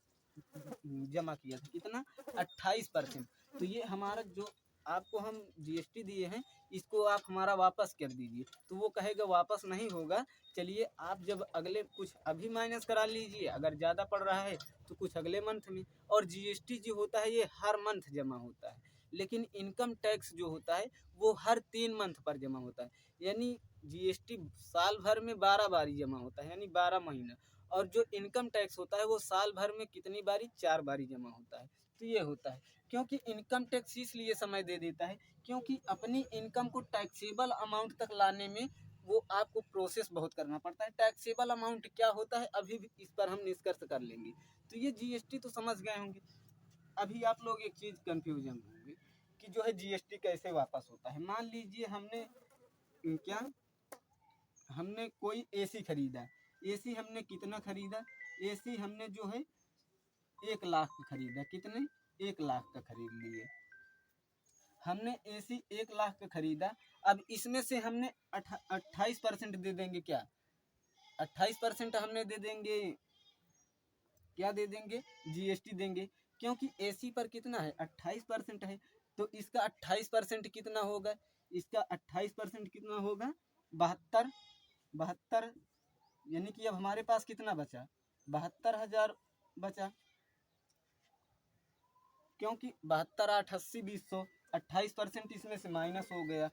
जमा किया था, कितना, 28%। तो ये हमारा जो आपको हम GST दिए हैं इसको आप हमारा वापस कर दीजिए। तो वो कहेगा वापस नहीं होगा, चलिए आप जब अगले कुछ अभी माइनस करा लीजिए, अगर ज़्यादा पड़ रहा है तो कुछ अगले मंथ में। और GST जो होता है ये हर मंथ जमा होता है, लेकिन इनकम टैक्स जो होता है वो हर 3 मंथ पर जमा होता है। यानी GST साल भर में 12 बारी जमा होता है, यानी 12 महीना। और जो इनकम टैक्स होता है वो साल भर में कितनी बारी, 4 बारी जमा होता है। तो ये होता है, क्योंकि इनकम टैक्स इसलिए समय दे देता है क्योंकि अपनी इनकम को टैक्सेबल अमाउंट तक लाने में वो आपको प्रोसेस बहुत करना पड़ता है। टैक्सेबल अमाउंट क्या होता है अभी भी इस पर हम निष्कर्ष कर लेंगे। तो ये GST तो समझ गए होंगे। अभी आप लोग एक चीज़ कन्फ्यूजन होंगे कि जो है GST कैसे वापस होता है। मान लीजिए हमने क्या, हमने कोई AC खरीदा, AC हमने कितना खरीदा, AC हमने जो है 1 लाख का खरीदा, कितने, 1 लाख का खरीद लिए हमने। AC 1 लाख का खरीदा, अब इसमें से हमने 28% दे देंगे, क्या 28% हमने दे देंगे, क्या दे देंगे, GST देंगे, क्योंकि AC पर कितना है, 28% है। तो इसका 28% कितना होगा, इसका 28% कितना होगा, 72, 72, यानी कि अब हमारे पास कितना बचा, 72,000 बचा, क्योंकि 72, 8, 80, 200, 28% इसमें से माइनस हो गया,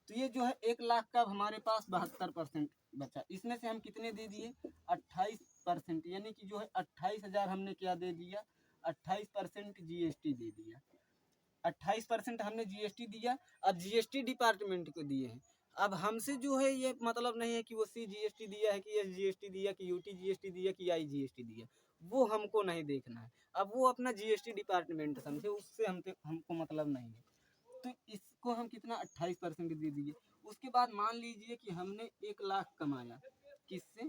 तो ये जो है 1,00,000 का हमारे पास 72% बचा। इसमें से हम कितने दे दिए, 28%, यानी कि जो है 28,000 हमने क्या दे दिया, 28% GST दे दिया, 28% हमने GST दिया। अब GST डिपार्टमेंट को दिए हैं, अब हमसे जो है ये मतलब नहीं है कि वो CGST दिया है, कि SGST दिया, कि UTGST दिया, कि IGST दिया, वो हमको नहीं देखना है। अब वो अपना GST डिपार्टमेंट समझे, उससे हमको मतलब नहीं है। तो इसको हम कितना 28% दे दीजिए। उसके बाद मान लीजिए कि हमने 1,00,000 कमाया, किससे,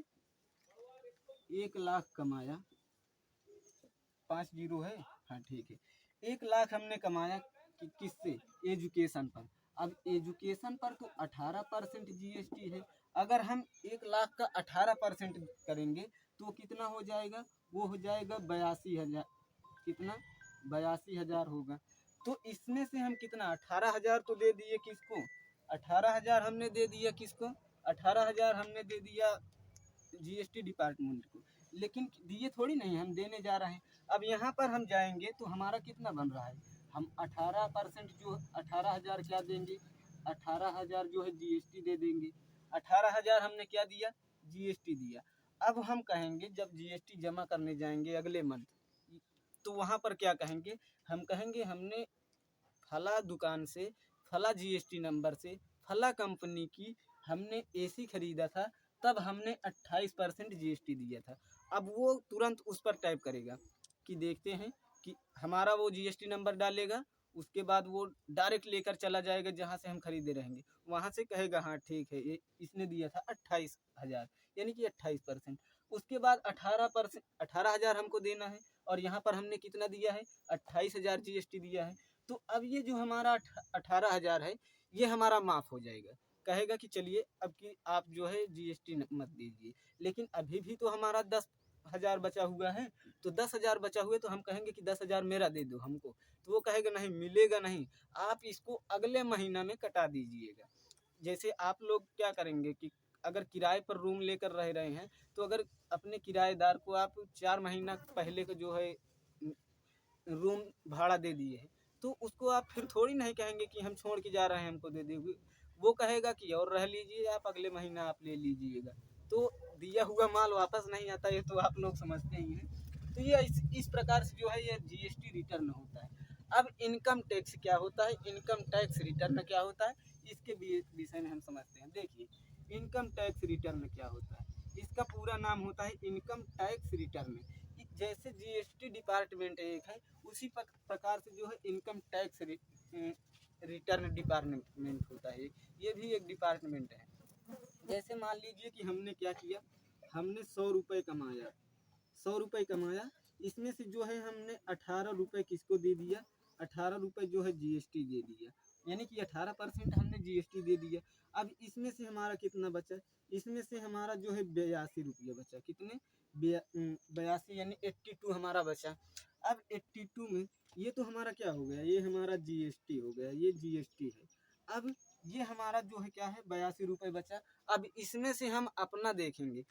1,00,000 कमाया, 5 जीरो है, हाँ ठीक है, 1,00,000 हमने कमाया किससे, एजुकेशन पर। अब एजुकेशन पर तो 18% GST है, अगर हम 1,00,000 का 18% करेंगे तो कितना हो जाएगा, वो हो जाएगा 82,000, कितना, 82,000 होगा। तो इसमें से हम कितना 18,000 तो दे दिए किसको, 18,000 हमने दे दिया किसको, 18,000 हमने दे दिया GST डिपार्टमेंट को, लेकिन दिए थोड़ी नहीं, हम देने जा रहे हैं। अब यहाँ पर हम जाएंगे तो हमारा कितना बन रहा है, हम 18% जो 18,000 क्या देंगे, 18,000 जो है GST दे देंगे, 18,000 हमने क्या दिया, GST दिया। अब हम कहेंगे जब GST जमा करने जाएंगे अगले मंथ, तो वहाँ पर क्या कहेंगे, हम कहेंगे हमने फला दुकान से, फला GST नंबर से, फला कंपनी की हमने AC खरीदा था, तब हमने 28% GST दिया था। अब वो तुरंत उस पर टाइप करेगा कि देखते हैं कि हमारा वो GST नंबर डालेगा, उसके बाद वो डायरेक्ट लेकर चला जाएगा जहाँ से हम खरीदे रहेंगे, वहाँ से कहेगा हाँ ठीक है, ये इसने दिया था 28,000, यानी कि 28%। उसके बाद 18,000 हमको देना है, और यहाँ पर हमने कितना दिया है, 28,000 GST दिया है। तो अब ये जो हमारा 18,000 है, ये हमारा माफ़ हो जाएगा, कहेगा कि चलिए अब कि आप जो है GST मत दीजिए। लेकिन अभी भी तो हमारा 10,000 बचा हुआ है, तो 10,000 बचा हुआ है, तो हम कहेंगे कि 10,000 मेरा दे दो हमको, तो वो कहेगा नहीं मिलेगा नहीं, आप इसको अगले महीना में कटा दीजिएगा। जैसे आप लोग क्या करेंगे कि अगर किराए पर रूम लेकर रह रहे हैं, तो अगर अपने किराएदार को आप 4 महीना पहले का जो है रूम भाड़ा दे दिए हैं, तो उसको आप फिर थोड़ी नहीं कहेंगे कि हम छोड़ के जा रहे हैं हमको दे दे, वो कहेगा कि और रह लीजिए आप, अगले महीना आप ले लीजिएगा। तो दिया हुआ माल वापस नहीं आता, ये तो आप लोग समझते ही हैं। तो ये इस प्रकार से जो है ये GST रिटर्न होता है। अब इनकम टैक्स क्या होता है, इनकम टैक्स रिटर्न क्या होता है, इसके विषय में हम समझते हैं। देखिए इनकम टैक्स रिटर्न क्या होता है, इसका पूरा नाम होता है इनकम टैक्स रिटर्न। जैसे GST डिपार्टमेंट एक है, उसी प्रकार से जो है इनकम टैक्स रिटर्न डिपार्टमेंट होता है, ये भी एक डिपार्टमेंट है। जैसे मान लीजिए कि हमने क्या किया, हमने 100 रुपये कमाया, 100 रुपये कमाया, इसमें से जो है हमने 18 रुपये किसको दे दिया, 18 रुपये जो है GST दे दिया, यानी कि 18% हमने GST दे दिया। अब इसमें से हमारा कितना बचा, इसमें से हमारा जो है 82 रुपये बचा, कितने, 82 यानी 82 हमारा बचा। अब 82 में ये तो हमारा क्या हो गया, ये हमारा GST हो गया, ये GST है। अब ये हमारा जो है क्या है, 82 रुपये बचा। अब इसमें से हम अपना देखेंगे,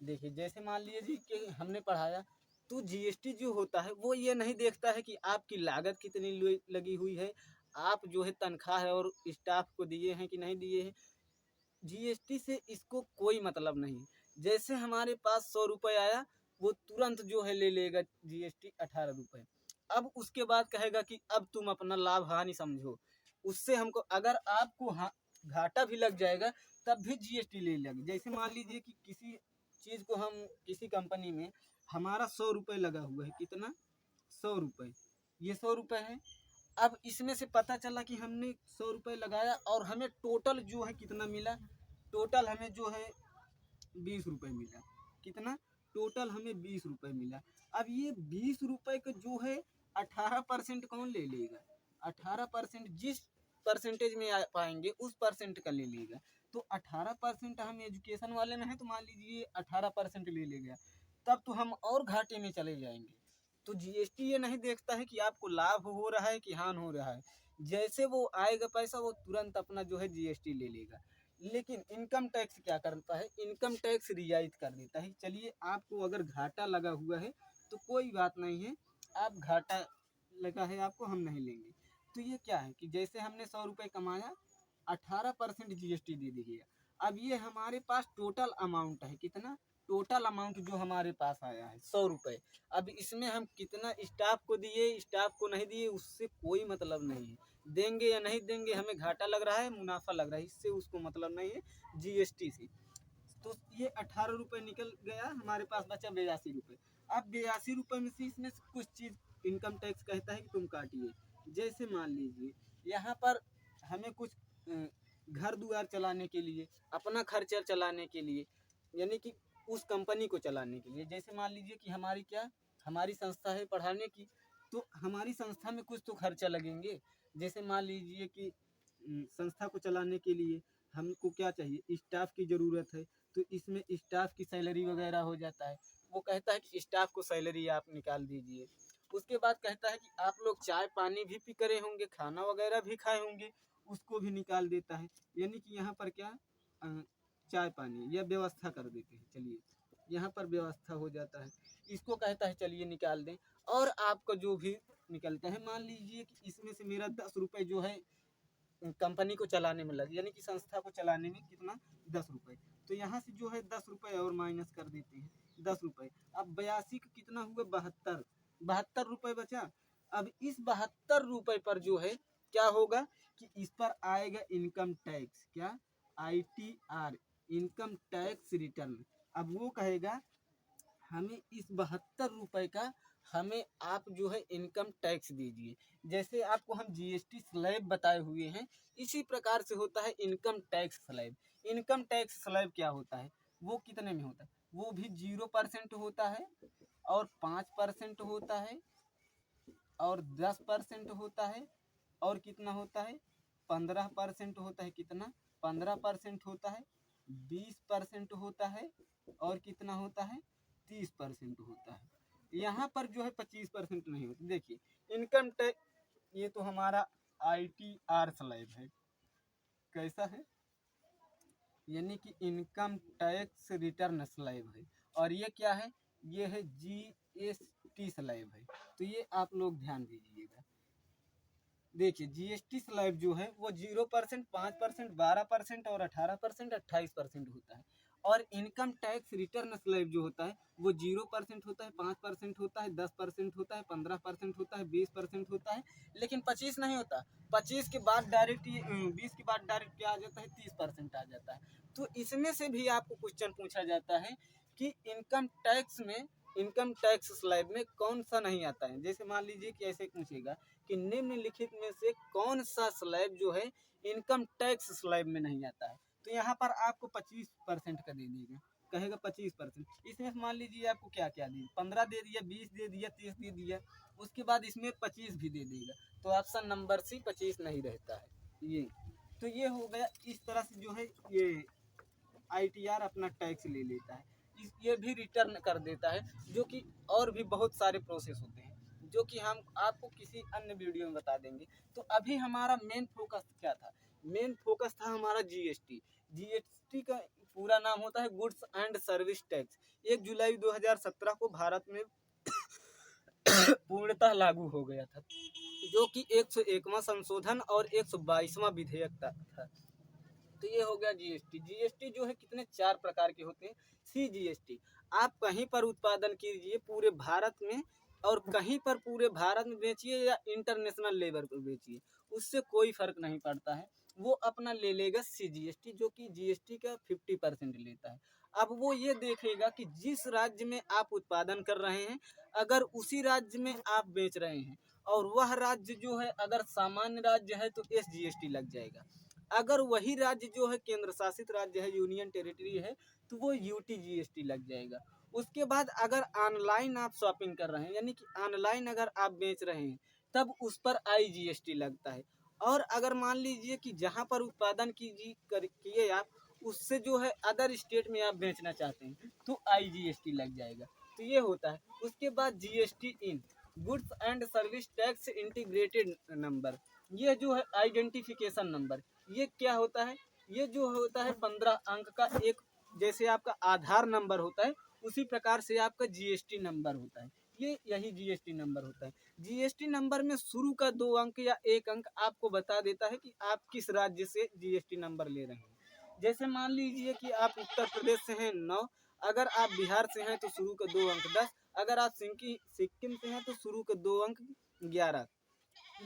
देखिए जैसे मान लीजिए कि हमने पढ़ाया, तो GST जो होता है वो ये नहीं देखता है कि आपकी लागत कितनी लगी हुई है, आप जो है तनख्वाह है और स्टाफ को दिए हैं कि नहीं दिए हैं, GST से इसको कोई मतलब नहीं। जैसे हमारे पास 100 रुपये आया, वो तुरंत जो है ले लेगा GST 18 रुपये। अब उसके बाद कहेगा कि अब तुम अपना लाभ हानि समझो, उससे हमको अगर आपको घाटा भी लग जाएगा तब भी GST ले लेगा। जैसे मान लीजिए कि किसी चीज़ को हम, किसी कंपनी में हमारा 100 रुपये लगा हुआ है, कितना, 100 रुपये, ये 100 रुपये है। अब इसमें से पता चला कि हमने 100 रुपये लगाया और हमें टोटल जो है कितना मिला, टोटल हमें जो है 20 रुपये मिला, कितना, टोटल हमें 20 रुपये मिला। अब ये 20 रुपये का जो है 18% कौन ले लेगा, 18% जिस परसेंटेज में आ पाएंगे उस परसेंट का ले लेगा। तो 18% हम एजुकेशन वाले में हैं, तो मान लीजिए 18% ले लेगा, तब तो हम और घाटे में चले जाएंगे। तो जीएसटी ये नहीं देखता है कि आपको लाभ हो रहा है कि हानि हो रहा है, जैसे वो आएगा पैसा वो तुरंत अपना जो है जीएसटी ले लेगा। लेकिन इनकम टैक्स क्या करता है, इनकम टैक्स रियायत कर देता है। चलिए आपको अगर घाटा लगा हुआ है तो कोई बात नहीं है, आप घाटा लगा है आपको हम नहीं लेंगे। तो ये क्या है कि जैसे हमने 100 रुपये कमाया, 18% जीएसटी दे दीजिएगा। अब ये हमारे पास टोटल अमाउंट है, कितना टोटल अमाउंट जो हमारे पास आया है 100 रुपये। अब इसमें हम कितना स्टाफ को दिए, स्टाफ को नहीं दिए, उससे कोई मतलब नहीं है। देंगे या नहीं देंगे, हमें घाटा लग रहा है मुनाफा लग रहा है, इससे उसको मतलब नहीं है जीएसटी से। तो ये 18 रुपये निकल गया, हमारे पास बचा 82 रुपये। अब 82 रुपये में से इसमें से कुछ चीज़ इनकम टैक्स कहता है कि तुम काटिए। जैसे मान लीजिए यहाँ पर हमें कुछ घर दुआर चलाने के लिए, अपना खर्चा चलाने के लिए, यानी कि उस कंपनी को चलाने के लिए, जैसे मान लीजिए कि हमारी संस्था है पढ़ाने की, तो हमारी संस्था में कुछ तो खर्चा लगेंगे। जैसे मान लीजिए कि संस्था को चलाने के लिए हमको क्या चाहिए, स्टाफ की ज़रूरत है, तो इसमें स्टाफ की सैलरी वगैरह हो जाता है। वो कहता है कि स्टाफ को सैलरी आप निकाल दीजिए। उसके बाद कहता है कि आप लोग चाय पानी भी पी करे होंगे, खाना वगैरह भी खाए होंगे, उसको भी निकाल देता है। यानी कि यहाँ पर क्या चाय पानी या व्यवस्था कर देते हैं। चलिए यहाँ पर व्यवस्था हो जाता है, इसको कहता है चलिए निकाल दें। और आपका जो भी निकलता है, मान लीजिए कि इसमें से मेरा 10 रुपये जो है कंपनी को चलाने में लगे, यानी कि संस्था को चलाने में कितना 10 रुपये, तो यहाँ से जो है 10 रुपये और माइनस कर देते हैं 10 रुपये। अब 82 का कितना हुआ 72 रुपये बचा। अब इस 72 रुपये पर जो है क्या होगा कि इस पर आएगा इनकम टैक्स, क्या ITR, इनकम टैक्स रिटर्न। अब वो कहेगा हमें इस 72 रुपये का हमें आप जो है इनकम टैक्स दीजिए। जैसे आपको हम जीएसटी स्लैब बताए हुए हैं, इसी प्रकार से होता है income tax slab. Income tax slab क्या होता है, वो कितने में होता है, वो भी 0% होता है, और 5% होता है, और 10% होता है, और कितना होता है 15% होता है। कितना 15% होता है, 20% होता है, और कितना होता है 30% होता है। यहाँ पर जो है 25% नहीं होता। देखिए इनकम टैक्स, ये तो हमारा ITR स्लैब है, कैसा है, यानी कि इनकम टैक्स रिटर्न स्लैब है। और ये क्या है, ये है GST स्लैब है। तो ये आप लोग ध्यान दीजिएगा। देखिए जीएसटी स्लैब जो है वो 0%, 5%, 12% और 18%, 28% होता है। और इनकम टैक्स रिटर्न स्लैब जो होता है वो 0% होता है, 5% होता है, 10% होता है, 15% होता है, 20% होता है, लेकिन 25 नहीं होता। 25 के बाद डायरेक्ट 20 के बाद डायरेक्ट क्या आ जाता है 30% आ जाता है। तो इसमें से भी आपको क्वेश्चन पूछा जाता है कि इनकम टैक्स स्लैब में कौन सा नहीं आता है। जैसे मान लीजिए कि ऐसे पूछेगा कि निम्नलिखित में से कौन सा स्लैब जो है इनकम टैक्स स्लैब में नहीं आता है, तो यहाँ पर आपको 25% का दे देगा, कहेगा 25%। इसमें मान लीजिए आपको क्या क्या दे, 15 दे दिया, 20 दे दिया, 30 दे दिया, उसके बाद इसमें 25 भी दे देगा। तो ऑप्शन नंबर सी 25 नहीं रहता है ये। तो ये हो गया, इस तरह से जो है ये ITR अपना टैक्स ले लेता है। ये भी रिटर्न कर देता है, जो कि और भी बहुत सारे प्रोसेस होते हैं जो कि हम आपको किसी अन्य वीडियो में बता देंगे। तो अभी हमारा मेन फोकस क्या था, मेन फोकस था हमारा जीएसटी का पूरा नाम होता है गुड्स एंड सर्विस टैक्स। 1 जुलाई 2017 को भारत में पूर्णतः लागू हो गया था, जो कि 101वां संशोधन और 122वां विधेयक था। तो ये हो गया जीएसटी। जीएसटी जो है कितने 4 प्रकार के होते हैं। CGST, आप कहीं पर उत्पादन कीजिए पूरे भारत में, और कहीं पर पूरे भारत में बेचिए या इंटरनेशनल लेवल पर बेचिए, उससे कोई फर्क नहीं पड़ता है, वो अपना ले लेगा CGST, जो कि जीएसटी का 50% लेता है। अब वो ये देखेगा कि जिस राज्य में आप उत्पादन कर रहे हैं, अगर उसी राज्य में आप बेच रहे हैं, और वह राज्य जो है अगर सामान्य राज्य है तो SGST लग जाएगा। अगर वही राज्य जो है केंद्र शासित राज्य है, यूनियन टेरिटरी है, तो वो UTGST लग जाएगा। उसके बाद अगर ऑनलाइन आप शॉपिंग कर रहे हैं, यानी कि ऑनलाइन अगर आप बेच रहे हैं, तब उस पर IGST लगता है। और अगर मान लीजिए कि जहाँ पर उत्पादन किए आप, उससे जो है अदर स्टेट में आप बेचना चाहते हैं, तो IGST लग जाएगा। तो ये होता है। उसके बाद GST in, goods and service tax integrated number, ये जो है आइडेंटिफिकेशन नंबर, ये क्या होता है, ये जो होता है 15 अंक का एक, जैसे आपका आधार नंबर होता है उसी प्रकार से आपका जीएसटी नंबर होता है, ये यही जीएसटी नंबर होता है। जीएसटी नंबर में शुरू का 2 अंक या 1 अंक आपको बता देता है कि आप किस राज्य से जीएसटी नंबर ले रहे हैं। जैसे मान लीजिए कि आप उत्तर प्रदेश से हैं 9, अगर आप बिहार से हैं तो शुरू का 2 अंक 10, अगर आप सिक्किम से हैं तो शुरू के 2 अंक 11।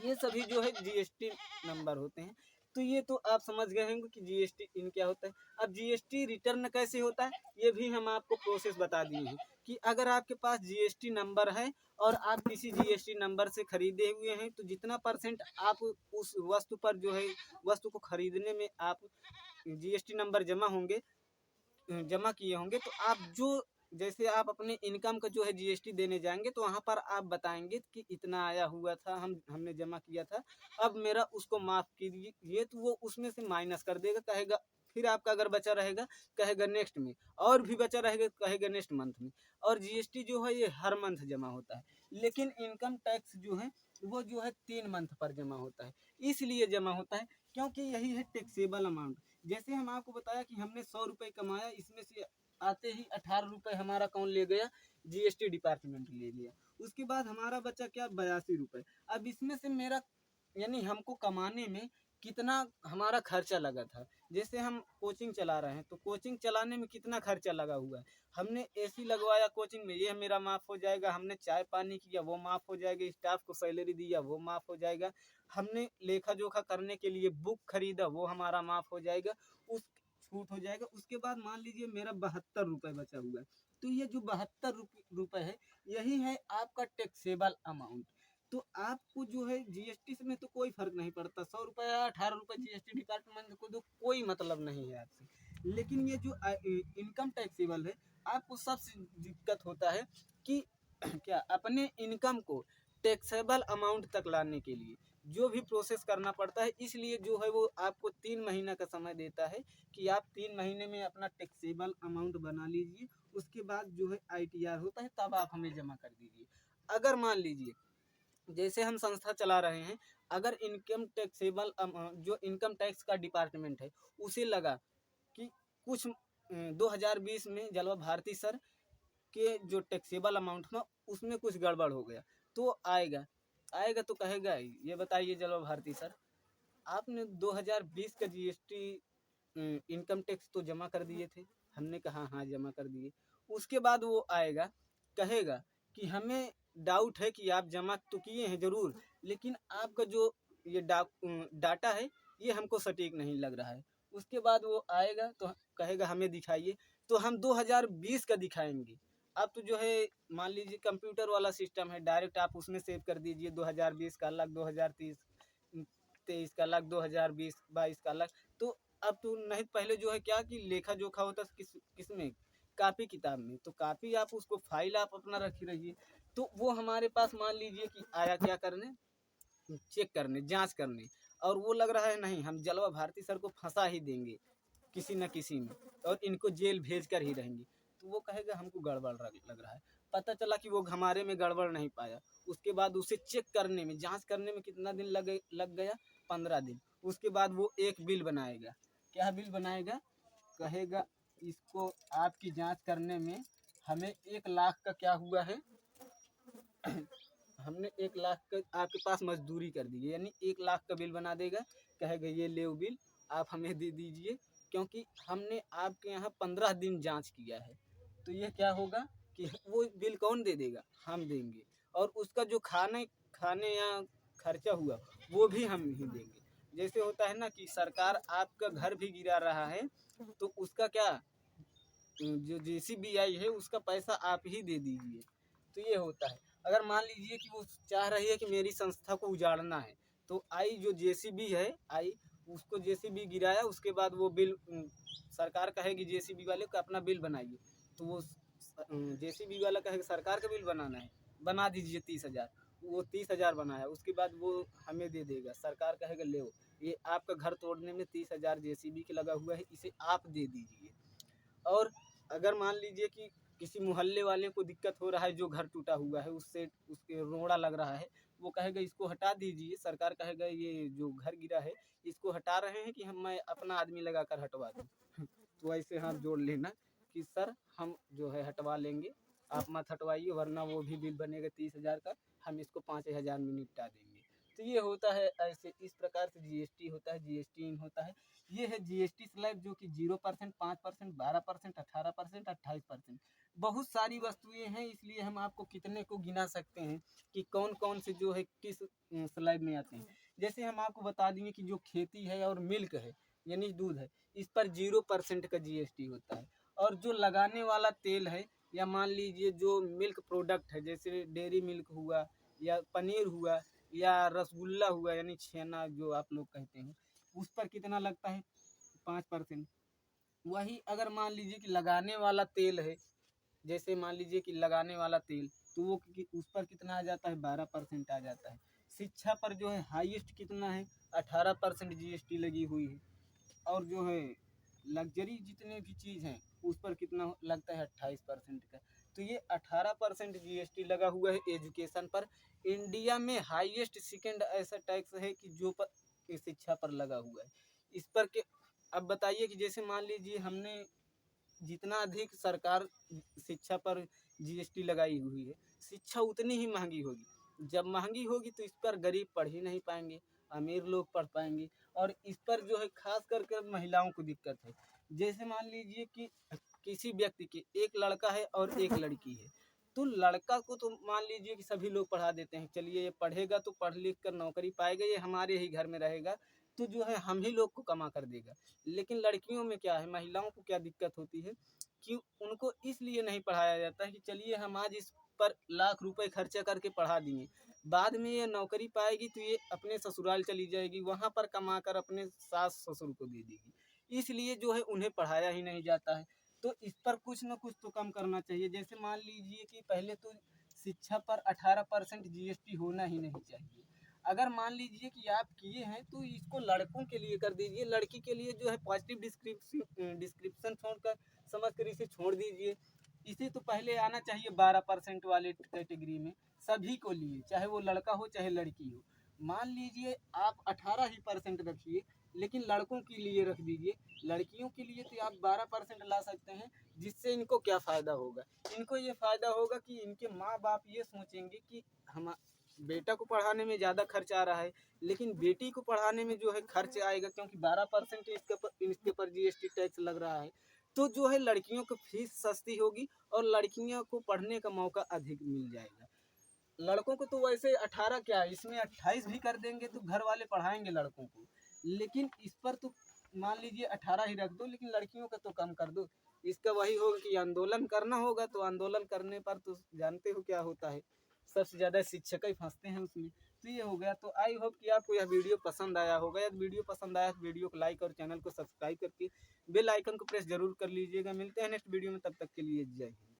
ये सभी जो है जीएसटी नंबर होते हैं। तो ये तो आप समझ गए होंगे कि जीएसटी इन क्या होता है। अब जीएसटी रिटर्न कैसे होता है, ये भी हम आपको प्रोसेस बता दिए हैं कि अगर आपके पास जीएसटी नंबर है और आप किसी जीएसटी नंबर से खरीदे हुए हैं तो जितना परसेंट आप उस वस्तु पर जो है, वस्तु को खरीदने में आप जीएसटी नंबर जमा किए होंगे, तो आप जो, जैसे आप अपने इनकम का जो है जीएसटी देने जाएंगे तो वहाँ पर आप बताएंगे कि इतना आया हुआ था, हमने जमा किया था, अब मेरा उसको माफ़ कीजिए, तो वो उसमें से माइनस कर देगा, कहेगा फिर आपका अगर बचा रहेगा कहेगा नेक्स्ट में, और भी बचा रहेगा कहेगा नेक्स्ट मंथ में। और जीएसटी जो है ये हर मंथ जमा होता है, लेकिन इनकम टैक्स जो है वो जो है 3 मंथ पर जमा होता है। इसलिए जमा होता है क्योंकि यही है टैक्सेबल अमाउंट। जैसे हम आपको बताया कि हमने 100 रुपये कमाया, इसमें से आते ही 18 रुपये हमारा कौन ले गया, जीएसटी डिपार्टमेंट ले लिया। उसके बाद हमारा बचा क्या, 82 रुपये। अब इसमें से मेरा, यानी हमको कमाने में कितना हमारा खर्चा लगा था। जैसे हम कोचिंग चला रहे हैं तो कोचिंग चलाने में कितना खर्चा लगा हुआ है, हमने एसी लगवाया कोचिंग में, ये मेरा माफ़ हो जाएगा, हमने चाय पानी किया वो माफ़ हो जाएगा, स्टाफ को सैलरी दिया वो माफ़ हो जाएगा, हमने लेखा जोखा करने के लिए बुक खरीदा वो हमारा माफ़ हो जाएगा, उस छूट हो जाएगा। उसके बाद मान लीजिए मेरा 72 रुपये बचा हुआ है, तो ये जो 72 रुपये है यही है आपका टैक्सेबल अमाउंट। तो आपको जो है जीएसटी में तो कोई फर्क नहीं पड़ता, 100 रुपये या 18 रुपये जीएसटी डिपार्टमेंट को तो कोई मतलब नहीं है आपसे। लेकिन ये जो इनकम टैक्सेबल है, आपको सबसे दिक्कत होता है कि क्या, अपने इनकम को टैक्सेबल अमाउंट तक लाने के लिए जो भी प्रोसेस करना पड़ता है, इसलिए जो है वो आपको 3 महीना का समय देता है कि आप 3 महीने में अपना टैक्सेबल अमाउंट बना लीजिए। उसके बाद जो है आईटीआर होता है, तब आप हमें जमा कर दीजिए। अगर मान लीजिए जैसे हम संस्था चला रहे हैं, अगर इनकम टैक्सेबल जो इनकम टैक्स का डिपार्टमेंट है उसे लगा कि कुछ 2020 में जलवा भारती सर के जो टैक्सेबल अमाउंट था उसमें कुछ गड़बड़ हो गया, तो आएगा आएगा तो कहेगा ये बताइए जलवा भारती सर, आपने 2020 का जीएसटी इनकम टैक्स तो जमा कर दिए थे। हमने कहा हाँ जमा कर दिए। उसके बाद वो आएगा, कहेगा कि हमें डाउट है कि आप जमा तो किए हैं ज़रूर, लेकिन आपका जो ये डाटा है ये हमको सटीक नहीं लग रहा है। उसके बाद वो आएगा तो कहेगा हमें दिखाइए, तो हम 2020 का दिखाएंगे। अब तो जो है मान लीजिए कंप्यूटर वाला सिस्टम है, डायरेक्ट आप उसमें सेव कर दीजिए 2020 का अलग, 2023 का अलग, 2020-22 का अलग। तो अब तो नहीं, पहले जो है क्या कि लेखा जोखा होता किस में, कापी किताब में, तो कापी आप उसको फाइल आप अपना रखी रहिए। तो वो हमारे पास मान लीजिए कि आया क्या करने, चेक करने, जांच करने, और वो लग रहा है नहीं हम जलवा भारती सर को फंसा ही देंगे किसी न किसी में, और इनको जेल भेज कर ही रहेंगे, तो वो कहेगा हमको गड़बड़ लग रहा है। पता चला कि वो हमारे में गड़बड़ नहीं पाया। उसके बाद उसे चेक करने में, जांच करने में कितना दिन लग गया, 15 दिन। उसके बाद वो एक बिल बनाएगा। क्या बिल बनाएगा, कहेगा इसको आपकी जांच करने में हमें 1 लाख का क्या हुआ है हमने 1 लाख का आपके पास मजदूरी कर दी है, यानी 1 लाख का बिल बना देगा। कहेगा ये ले बिल आप हमें दे दीजिए, क्योंकि हमने आपके यहाँ 15 दिन जांच किया है। तो ये क्या होगा कि वो बिल कौन दे देगा, हम देंगे, और उसका जो खाने या खर्चा हुआ वो भी हम ही देंगे। जैसे होता है ना कि सरकार आपका घर भी गिरा रहा है, तो उसका क्या, जो जेसीबी आई है उसका पैसा आप ही दे दीजिए। तो ये होता है। अगर मान लीजिए कि वो चाह रही है कि मेरी संस्था को उजाड़ना है, तो आई जो जेसीबी है आई, उसको जेसीबी गिराया, उसके बाद वो बिल सरकार कहेगी जेसीबी वाले को अपना बिल बनाइए, तो वो जेसीबी वाला कहेगा सरकार का बिल बनाना है, बना दीजिए 30,000। वो 30,000 बनाया, उसके बाद वो हमें दे देगा, सरकार कहेगा ले ये आपका घर तोड़ने में 30,000 जेसीबी के लगा हुआ है, इसे आप दे दीजिए। और अगर मान लीजिए कि किसी मोहल्ले वाले को दिक्कत हो रहा है, जो घर टूटा हुआ है, उससे उसके रोड़ा लग रहा है, वो कहेगा इसको हटा दीजिए, सरकार कहेगा ये जो घर गिरा है इसको हटा रहे हैं कि मैं अपना आदमी लगा कर हटवा दूँ। तो ऐसे हाथ जोड़ लेना कि सर हम जो है हटवा लेंगे, आप मत हटवाइए, वरना वो भी बिल बनेगा 30,000 का, हम इसको 5,000 में निपटा देंगे। तो ये होता है ऐसे, इस प्रकार से जीएसटी होता है, जीएसटी इन होता है। ये है जीएसटी स्लैब जो कि 0%, 5%, 12%, 18%, 28%। बहुत सारी वस्तुएं हैं, इसलिए हम आपको कितने को गिना सकते हैं कि कौन कौन से जो है किस स्लैब में आते हैं। जैसे हम आपको बता देंगे कि जो खेती है और मिल्क है यानी दूध है, इस पर 0% का जीएसटी होता है। और जो लगाने वाला तेल है, या मान लीजिए जो मिल्क प्रोडक्ट है, जैसे डेयरी मिल्क हुआ या पनीर हुआ या रसगुल्ला हुआ यानी छेना जो आप लोग कहते हैं, उस पर कितना लगता है? 5%। वही अगर मान लीजिए कि लगाने वाला तेल है, जैसे मान लीजिए कि लगाने वाला तेल, तो वो उस पर कितना आ जाता है? 12% आ जाता है। शिक्षा पर जो है हाईएस्ट कितना है? 18% जीएसटी लगी हुई है। और जो है लग्जरी जितने भी चीज़ हैं उस पर कितना लगता है? 28% का। तो ये 18% जीएसटी लगा हुआ है एजुकेशन पर। इंडिया में हाईएस्ट सेकंड ऐसा टैक्स है कि जो पर शिक्षा पर लगा हुआ है। इस पर के अब बताइए कि जैसे मान लीजिए हमने जितना अधिक सरकार शिक्षा पर जीएसटी लगाई हुई है, शिक्षा उतनी ही महंगी होगी। जब महंगी होगी तो इस पर गरीब पढ़ ही नहीं पाएंगे, अमीर लोग पढ़ पाएंगे। और इस पर जो है खास करके महिलाओं को दिक्कत है। जैसे मान लीजिए कि किसी व्यक्ति के एक लड़का है और एक लड़की है, तो लड़का को तो मान लीजिए कि सभी लोग पढ़ा देते हैं, चलिए ये पढ़ेगा तो पढ़ लिख कर नौकरी पाएगा, ये हमारे ही घर में रहेगा, तो जो है हम ही लोग को कमा कर देगा। लेकिन लड़कियों में क्या है, महिलाओं को क्या दिक्कत होती है कि उनको इसलिए नहीं पढ़ाया जाता है कि चलिए हम आज इस पर लाख रुपए खर्चा करके पढ़ा दिए, बाद में ये नौकरी पाएगी तो ये अपने ससुराल चली जाएगी, वहाँ पर कमा कर अपने सास ससुर को दे देगी। इसलिए जो है उन्हें पढ़ाया ही नहीं जाता है। तो इस पर कुछ न कुछ तो कम करना चाहिए। जैसे मान लीजिए कि पहले तो शिक्षा पर 18% जीएसटी होना ही नहीं चाहिए। अगर मान लीजिए कि आप किए हैं तो इसको लड़कों के लिए कर दीजिए, लड़की के लिए जो है पॉजिटिव डिस्क्रिप्शन छोड़कर समझ कर इसे छोड़ दीजिए। इसे तो पहले आना चाहिए 12% वाले कैटेगरी में, सभी को लिए, चाहे वो लड़का हो चाहे लड़की हो। मान लीजिए आप 18% ही रखिए, लेकिन लड़कों के लिए रख दीजिए। लड़कियों के लिए तो आप 12% ला सकते हैं। जिससे इनको क्या फ़ायदा होगा? इनको ये फ़ायदा होगा कि इनके माँ बाप ये सोचेंगे कि हम बेटा को पढ़ाने में ज़्यादा खर्च आ रहा है, लेकिन बेटी को पढ़ाने में जो है खर्च आएगा, क्योंकि 12% इसके पर जीएसटी टैक्स लग रहा है। तो जो है लड़कियों की फीस सस्ती होगी और लड़कियों को पढ़ने का मौका अधिक मिल जाएगा। लड़कों को तो वैसे 18 क्या है, इसमें 28 भी कर देंगे तो घर वाले पढ़ाएंगे लड़कों को। लेकिन इस पर तो मान लीजिए 18 ही रख दो, लेकिन लड़कियों का तो कम कर दो। इसका वही होगा कि आंदोलन करना होगा, तो आंदोलन करने पर तो जानते हो क्या होता है, सबसे ज़्यादा शिक्षक ही फंसते हैं उसमें। तो ये हो गया। तो आई होप कि आपको यह वीडियो पसंद आया होगा। यदि वीडियो पसंद आया तो वीडियो को लाइक और चैनल को सब्सक्राइब करके बेल आइकन को प्रेस जरूर कर लीजिएगा। मिलते हैं नेक्स्ट वीडियो में, तब तक के लिए जय हिंद।